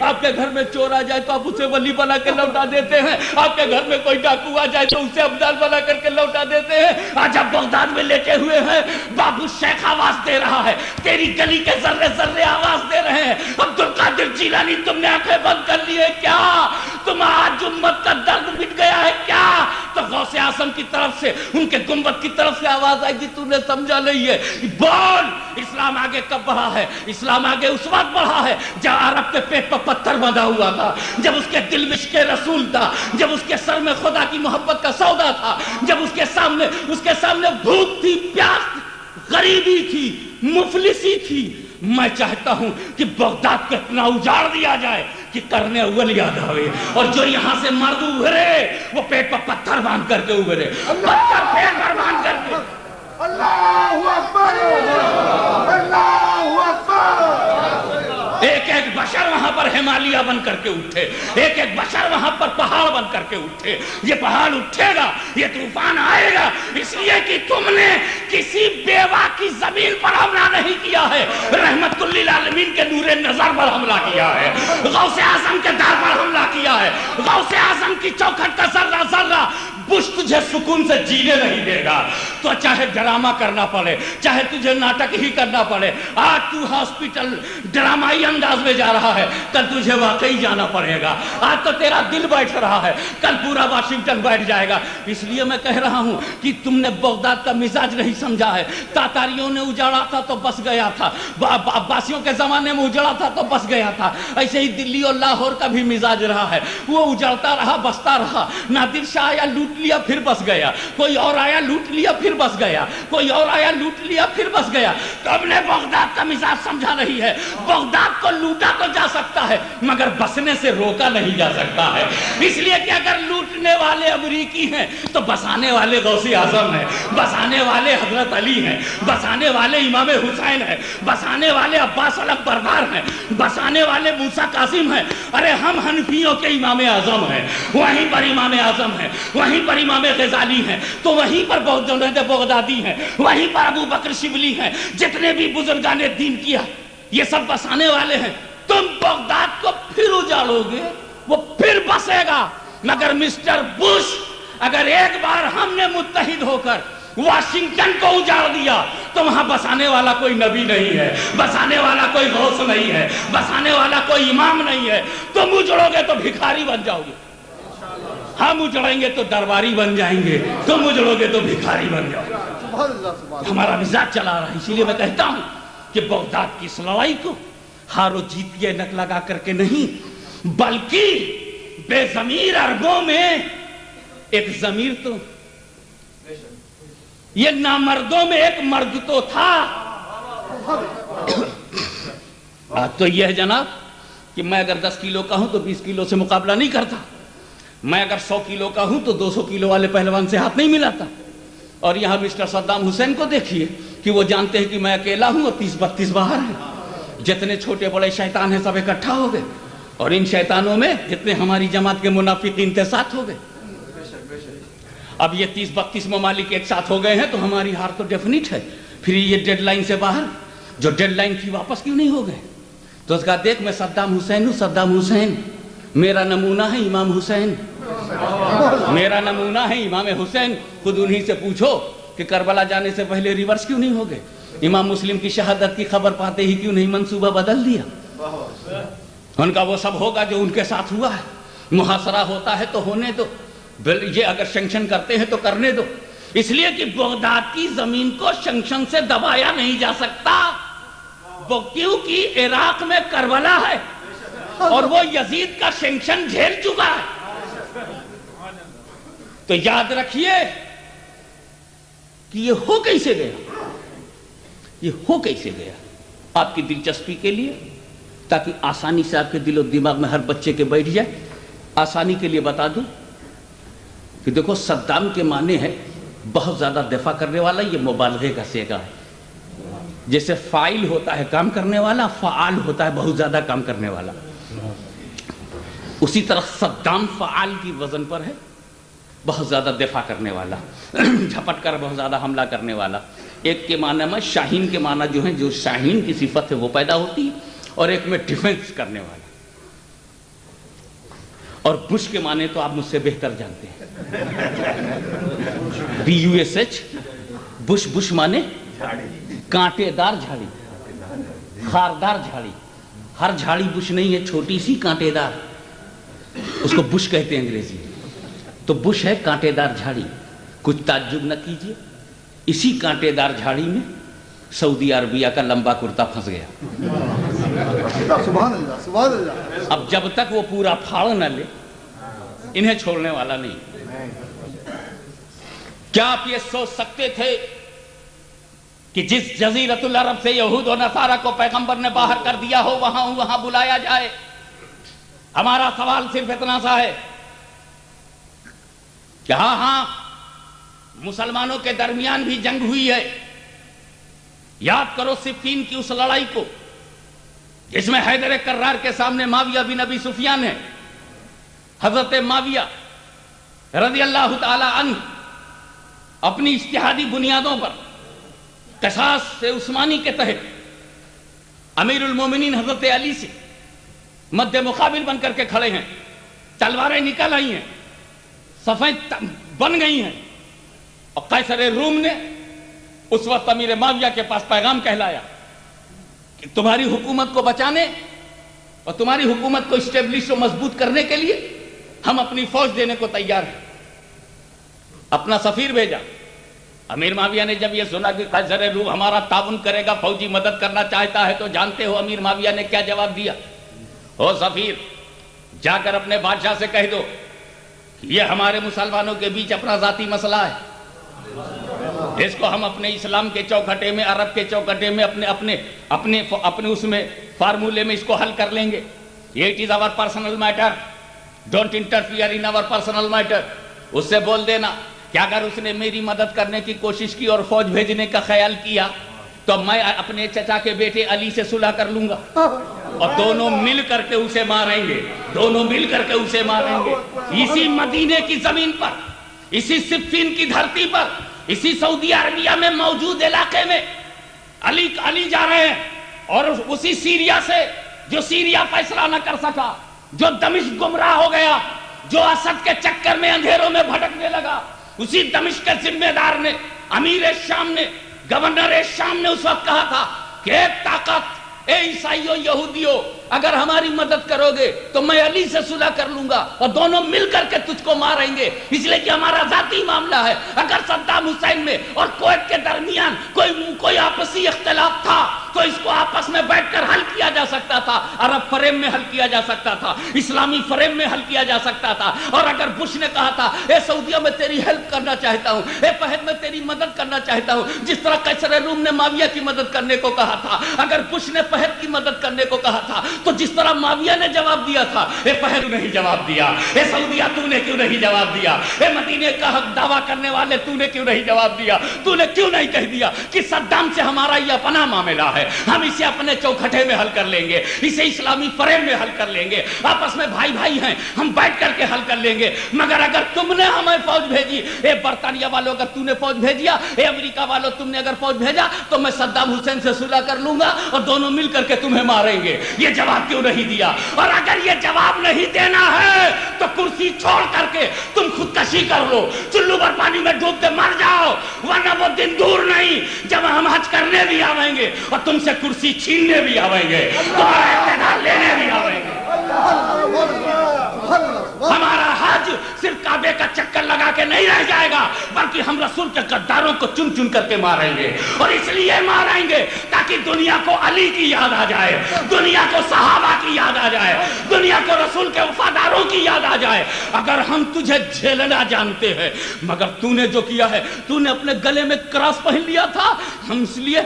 آپ کے گھر میں چور آ جائے تو آپ اسے ولی بنا کے لوٹا دیتے ہیں، آپ کے گھر میں کوئی ڈاکو آ جائے تو اسے عبدال بنا کر کے لوٹا دیتے ہیں، آج آپ بغداد میں لیٹے ہوئے ہیں، بابو شیخ آواز دے رہا ہے، تیری گلی کے ذرے ذرے آواز دے رہے ہیں، عبد القادر جیلانی تم نے آنکھیں بند کر لی ہے کیا؟ تم آج امت کا درد مٹ گیا ہے کیا؟ تو غوث اعظم کی طرف سے، ان کے گنبد کی طرف سے آواز آئی کہ تو نے سمجھا نہیں ہے، بول اسلام آگے کب بڑھا ہے؟ اسلام آگے اس وقت بڑھا ہے جب عرب کے پیٹ پر پتھر بندھا ہوا تھا، جب اس کے دل میں عشق رسول تھا، جب اس کے سر میں خدا کی محبت کا سودا تھا، جب اس کے سامنے بھوک تھی، پیاس تھی، غریبی تھی، مفلسی تھی۔ میں چاہتا ہوں کہ بغداد کو اتنا اجاڑ دیا جائے کہ کرنے اول یاد آوے، اور جو یہاں سے مرد ابھرے وہ پیٹ پر پتھر باندھ کر کے ابھرے، پتھر پیٹ پر باندھ کر کے۔ اللہ اکبر، اللہ اکبر۔ ایک ایک بشر وہاں پر ہمالیہ بن کر کے اٹھے، ایک ایک بشر وہاں پر پہاڑ بن کر کے اٹھے۔ یہ پہاڑ اٹھے گا، یہ طوفان آئے گا، اس لیے کہ تم نے کسی بیوہ کی زمین پر حملہ نہیں کیا ہے، رحمت للعالمین کے نور نظر پر حملہ کیا ہے، غوث اعظم کے در پر حملہ کیا ہے، غوث اعظم کی چوکھٹ کا ذرہ ذرہ بش تجھے سکون سے جینے نہیں دے گا۔ تو چاہے ڈرامہ کرنا پڑے، چاہے تجھے ناٹک ہی کرنا پڑے، آج تو ہاسپٹل ڈرامائی انداز میں جا رہا ہے، کل تجھے واقعی جانا پڑے گا۔ آج تو تیرا دل بیٹھ رہا ہے، کل پورا واشنگٹن بیٹھ جائے گا۔ اس لیے میں کہہ رہا ہوں کہ تم نے بغداد کا مزاج نہیں سمجھا ہے۔ تاتاریوں نے اجاڑا تھا تو بس گیا تھا، عباسیوں کے زمانے میں اجڑا تھا تو بس گیا تھا، ایسے ہی دلی اور لاہور کا بھی مزاج رہا ہے، وہ اجڑتا رہا بستا رہا۔ نادر شاہ آیا لوٹ لیا پھر بس گیا، کوئی اور آیا لوٹ لیا پھر بس گیا، کوئی اور آیا لوٹ لیا پھر بس گیا۔ تم نے بغداد کا مزاج سمجھا نہیں ہے۔ بغداد کو لوٹا تو جا سکتا ہے مگر بسنے سے روکا نہیں جا سکتا ہے، اس لیے کہ اگر لوٹنے والے امریکی ہیں تو بسانے والے غوث اعظم ہیں، بسانے والے حضرت علی ہیں، بسانے والے امام حسین ہیں، بسانے والے عباس علم بردار ہیں، بسانے والے موسیٰ قاسم ہیں۔ ارے ہم حنفیوں کے امام اعظم ہیں، وہیں پر امام اعظم ہیں، وہیں پر امام غزالی ہیں، تو وہیں پر جنید بغدادی ہیں، وہیں پر ابو بکر شبلی ہیں، جتنے بھی بزرگان دین کیا یہ سب بسانے والے ہیں۔ تم بغداد کو پھر اجاڑو گے، وہ پھر بسے گا، مگر مسٹر بش اگر ایک بار ہم نے متحد ہو کر واشنگٹن کو اجاڑ دیا تو وہاں بسانے والا کوئی نبی نہیں ہے، بسانے والا کوئی غوث نہیں ہے، بسانے والا کوئی امام نہیں ہے۔ تم اجڑو گے تو بھکاری بن جاؤ گے، ہم اجڑیں گے تو درباری بن جائیں گے، تم اجڑو گے تو بھکاری بن جاؤ گے۔ ہمارا مزاج چلا رہا ہے، اسی لیے میں کہتا ہوں کہ بغداد کی اس لڑائی کو ہار و جیت کی نک لگا کر کے نہیں، بلکہ بے ضمیر عربوں میں ایک ضمیر تو، یہ نامردوں میں ایک مرد تو تھا۔ آج تو یہ ہے جناب کہ میں اگر 10 کلو کا ہوں تو 20 کلو سے مقابلہ نہیں کرتا، میں اگر 100 کلو کا ہوں تو 200 کلو والے پہلوان سے ہاتھ نہیں ملاتا۔ اور یہاں مسٹر صدام حسین کو دیکھیے کہ وہ جانتے ہیں کہ میں اکیلا ہوں اور 30-32 باہر ہیں، جتنے چھوٹے بڑے شیطان ہیں سب اکٹھا ہو گئے، اور ان شیطانوں میں جتنے ہماری جماعت کے منافقین تھے ساتھ ہو گئے۔ اب یہ 30-32 ممالک ایک ساتھ ہو گئے ہیں تو ہماری ہار تو ڈیفینٹ ہے۔ پھر یہ ڈیڈ لائن سے باہر، جو ڈیڈ لائن تھی واپس کیوں نہیں ہو گئے؟ تو اس کا دیکھ میں صدام حسین ہوں، صدام حسین میرا نمونہ ہے امام حسین، میرا نمونہ ہے امام حسین۔ خود انہی سے پوچھو کہ کربلا جانے سے پہلے ریورس کیوں نہیں ہو گئے؟ امام مسلم کی شہادت کی خبر پاتے ہی کیوں نہیں منصوبہ بدل دیا؟ ان کا وہ سب ہوگا جو ان کے ساتھ ہوا ہے۔ محاصرہ ہوتا ہے تو ہونے دو، یہ اگر شنکشن کرتے ہیں تو کرنے دو، اس لیے کہ بغداد کی زمین کو شنکشن سے دبایا نہیں جا سکتا، وہ کیونکہ عراق میں کربلا ہے اور وہ یزید کا شنکشن جھیل چکا ہے۔ تو یاد رکھیے کہ یہ ہو کیسے گیا، یہ ہو کیسے گیا؟ آپ کی دلچسپی کے لیے، تاکہ آسانی سے آپ کے دل و دماغ میں ہر بچے کے بیٹھ جائے، آسانی کے لیے بتا دوں کہ دیکھو صدام کے معنی ہے بہت زیادہ دفاع کرنے والا، یہ مبالغے کا صیغہ ہے۔ جیسے فاعل ہوتا ہے کام کرنے والا، فعال ہوتا ہے بہت زیادہ کام کرنے والا، اسی طرح صدام فعال کی وزن پر ہے، بہت زیادہ دفاع کرنے والا، جھپٹ کر بہت زیادہ حملہ کرنے والا۔ ایک کے معنی میں شاہین کے معنی جو ہیں، جو شاہین کی صفت ہے وہ پیدا ہوتی ہے، اور ایک میں ڈیفنس کرنے والا۔ اور بش کے معنی تو آپ مجھ سے بہتر جانتے ہیں، BUSH، بش، بش معنی کانٹے دار جھاڑی، خاردار جھاڑی۔ ہر جھاڑی بش نہیں ہے، چھوٹی سی کانٹے دار، اس کو بش کہتے ہیں انگریزی میں۔ تو بش ہے کانٹے دار جھاڑی۔ کچھ تعجب نہ کیجیے، اسی کانٹے دار جھاڑی میں سعودی عربیہ کا لمبا کرتا پھنس گیا۔ سبحان اللہ، سبحان اللہ۔ اب جب تک وہ پورا پھاڑ نہ لے، انہیں چھوڑنے والا نہیں۔ کیا آپ یہ سوچ سکتے تھے کہ جس جزیرۃ العرب سے یہود و نصارہ کو پیغمبر نے باہر کر دیا ہو، وہاں بلایا جائے؟ ہمارا سوال صرف اتنا سا ہے کہ ہاں مسلمانوں کے درمیان بھی جنگ ہوئی ہے۔ یاد کرو صفین کی اس لڑائی کو، جس میں حیدر کرار کے سامنے معاویہ بن ابی سفیان ہے۔ حضرت معاویہ رضی اللہ تعالی عنہ اپنی اجتہادی بنیادوں پر قصاص سے عثمانی کے تحت امیر المومنین حضرت علی سے مد مقابل بن کر کے کھڑے ہیں، تلواریں نکل آئی ہیں، صفیں بن گئی ہیں، اور قیصر روم نے اس وقت امیر معاویہ کے پاس پیغام کہلایا کہ تمہاری حکومت کو بچانے اور تمہاری حکومت کو اسٹیبلش و مضبوط کرنے کے لیے ہم اپنی فوج دینے کو تیار ہیں۔ اپنا سفیر بھیجا۔ امیر معاویہ نے جب یہ سنا کہ قیصر روم ہمارا تعاون کرے گا، فوجی مدد کرنا چاہتا ہے، تو جانتے ہو امیر معاویہ نے کیا جواب دیا؟ او سفیر، جا کر اپنے بادشاہ سے کہہ دو کہ یہ ہمارے مسلمانوں کے بیچ اپنا ذاتی مسئلہ ہے، اس کو ہم اپنے اسلام کے چوکھٹے میں، عرب کے چوکھٹے میں، اپنے اس میں فارمولے میں اس کو حل کر لیں گے۔ It is our personal matter. Don't interfere in our personal matter. اس سے بول دینا کہ اگر اس نے میری مدد کرنے کی کوشش کی اور فوج بھیجنے کا خیال کیا تو میں اپنے چچا کے بیٹے علی سے صلح کر لوں گا، اور دونوں مل کر کے اسے ماریں گے، دونوں مل کر کے اسے ماریں گے۔ اسی مدینے کی زمین پر، اسی صفین کی دھرتی پر، اسی سعودی عربیہ میں موجود علاقے میں علی جا رہے ہیں، اور اسی سیریا سے جو سیریا فیصلہ نہ کر سکا، جو دمشق گمراہ ہو گیا، جو اسد کے چکر میں اندھیروں میں بھٹکنے لگا، اسی دمشق کے ذمہ دار نے، امیر شام نے، گورنر شام نے اس وقت کہا تھا کہ اے طاقت، اے عیسائیوں یہودیوں، اگر ہماری مدد کرو گے تو میں علی سے صلح کر لوں گا اور دونوں مل کر کے تجھ کو ماریں گے، اس لیے کہ ہمارا ذاتی معاملہ ہے۔ اگر صدام حسین میں اور کویت کے درمیان کوئی آپسی اختلاف تھا تو اس کو آپس میں بیٹھ کر حل کیا جا سکتا تھا، عرب فریم میں حل کیا جا سکتا تھا، اسلامی فریم میں حل کیا جا سکتا تھا۔ اور اگر بش نے کہا تھا اے سعودیہ میں تیری ہیلپ کرنا چاہتا ہوں، اے فہد میں تیری مدد کرنا چاہتا ہوں، جس طرح قیصر روم نے معاویہ کی مدد کرنے کو کہا تھا، اگر بش نے فہد کی مدد کرنے کو کہا تھا، تو جس طرح معاویہ نے جواب دیا تھا، اے فہد نہیں جواب دیا، اے سعودیہ تو نے کیوں نہیں جواب دیا، اے مدینے کا حق دعویٰ کرنے والے تو نے کیوں نہیں جواب دیا، تو نے کیوں نہیں کہہ دیا کہ صدام سے ہمارا یہ اپنا معاملہ ہے، ہم اسے اپنے چوکھٹے میں حل کر لیں گے، اسے اسلامی فریم میں حل کر لیں گے، آپس میں بھائی بھائی ہیں، ہم بیٹھ کر کے حل کر لیں گے۔ مگر اگر تم نے ہمیں فوج بھیجی، اے برطانیہ والوں اگر تو نے فوج بھیجیا، اے امریکہ والوں تم نے اگر فوج بھیجا، تو میں صدام حسین سے صلح کر لوں گا اور دونوں مل کر کے تمہیں ماریں گے۔ یہ جواب کیوں نہیں دیا؟ اور اگر یہ جواب نہیں دینا ہے تو کرسی چھوڑ کر کے تم خودکشی کر لو، چلو پر پانی میں ڈوبتے مر جاؤ، ورنہ وہ دن دور نہیں جب ہم حج کرنے بھی آویں گے اور تم سے کرسی چھیننے بھی آویں گے، تمہارا اقتدار لینے بھی آویں گے۔ ہمارا حج صرف کعبے کا چکر لگا کے نہیں رہ جائے گا، بلکہ ہم رسول کے غداروں کو چن چن کر کے ماریں گے، اور اس لیے ماریں گے تاکہ دنیا کو علی کی یاد آ جائے، دنیا کو صحابہ کی یاد آ جائے، دنیا کو رسول کے وفاداروں کی یاد آ جائے. اگر ہم تجھے جھیلنا جانتے ہیں مگر تو نے جو کیا ہے, تو نے اپنے گلے میں کراس پہن لیا تھا, ہم اس لیے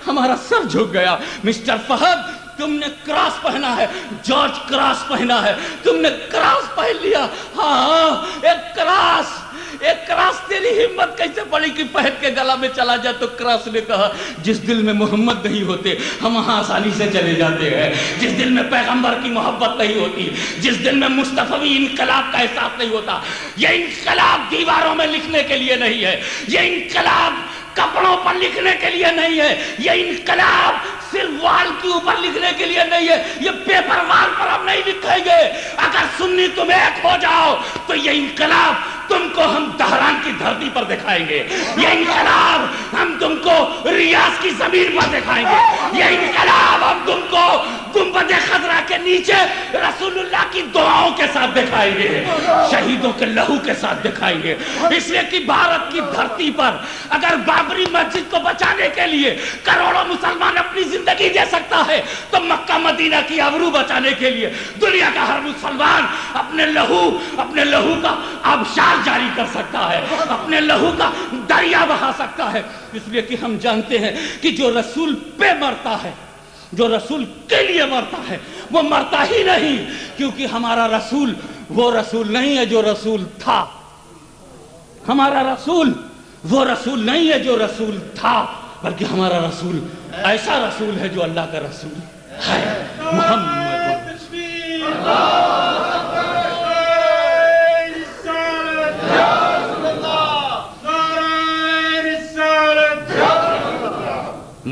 ہمارا سر جھک گیا. مسٹر فہد تم نے کراس پہنا ہے, جارج کراس پہنا ہے, تم نے کراس پہن لیا. ہاں ایک کراس تیری ہمت کیسے پڑی کہ پہن کے گلا میں چلا جائے. تو کراس نے کہا جس دل میں محمد نہیں ہوتے ہم وہاں آسانی سے چلے جاتے ہیں, جس دل میں پیغمبر کی محبت نہیں ہوتی, جس دل میں مصطفی انقلاب کا احساس نہیں ہوتا. یہ انقلاب دیواروں میں لکھنے کے لیے نہیں ہے, یہ انقلاب کپڑوں پر لکھنے کے لیے نہیں ہے, یہ انقلاب صرف وال کے اوپر لکھنے کے لیے نہیں ہے, یہ پیپر وال پر ہم نہیں لکھیں گے. اگر سنی تم ایک ہو جاؤ تو یہ انقلاب تم کو ہم دہران کی دھرتی پر دکھائیں گے, یہ انقلاب ہم تم کو ریاض کی زمین پر دکھائیں گے, یہ انقلاب ہم تم کو گنبد خضرا کے نیچے رسول اللہ کی دعاؤں کے ساتھ دکھائیں گے, شہیدوں کے لہو کے ساتھ دکھائیں گے. اس لیے کہ بھارت کی دھرتی پر اگر بابری مسجد کو بچانے کے لیے کروڑوں مسلمان اپنی زندگی دے سکتا ہے تو مکہ مدینہ کی آبرو بچانے کے لیے دنیا کا ہر مسلمان اپنے لہو کا آبشار جاری کر سکتا ہے, اپنے لہو کا دریا بہا سکتا ہے. اس لیے کہ ہم جانتے ہیں کہ جو رسول پہ مرتا ہے, جو رسول کے لیے مرتا ہے, وہ مرتا ہی نہیں, کیونکہ ہمارا رسول وہ رسول نہیں ہے جو رسول تھا. ہمارا رسول وہ رسول نہیں ہے جو رسول تھا, بلکہ ہمارا رسول ایسا رسول ہے جو اللہ کا رسول ہے, محمد.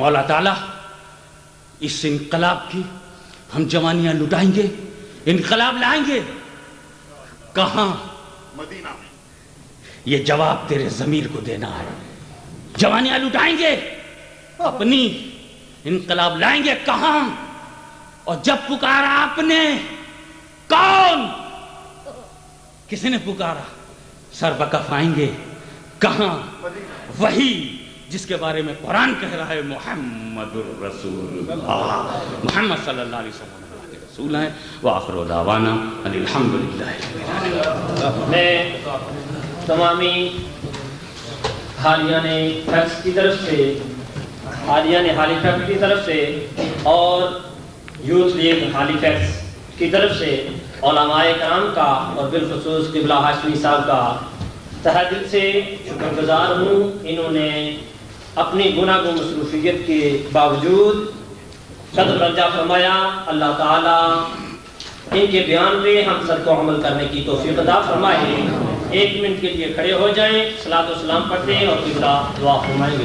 مولا تعالیٰ اس انقلاب کی ہم جوانیاں لٹائیں گے, انقلاب لائیں گے کہاں؟ مدینہ میں. یہ جواب تیرے ضمیر کو دینا ہے. جوانیاں لٹائیں گے اپنی, انقلاب لائیں گے کہاں؟ اور جب پکارا آپ نے, کون کسی نے پکارا, سر بکف آئیں گے کہاں؟ وہی جس کے بارے میں قرآن کہہ رہا ہے محمد الرسول اللہ, محمد صلی اللہ علیہ وسلم اللہ کے رسول ہیں. وآخر دعوانا ان الحمدللہ. میں تمامی حالیان فیکس کی طرف سے, حالیان حالی فیکس کی طرف سے اور یوتھ لیگ حالی فیکس کی طرف سے علماء کرام کا اور بالخصوص قبلہ ہاشمی صاحب کا تہہ دل سے شکر گزار ہوں. انہوں نے اپنی گناہ و مصروفیت کے باوجود قدر رجا فرمایا. اللہ تعالیٰ ان کے بیان پہ ہم سب کو عمل کرنے کی توفیق عطا فرمائے. 1 منٹ کے لیے کھڑے ہو جائیں, صلاۃ و سلام پڑھتے ہیں اور قبلہ دعا فرمائیں گے.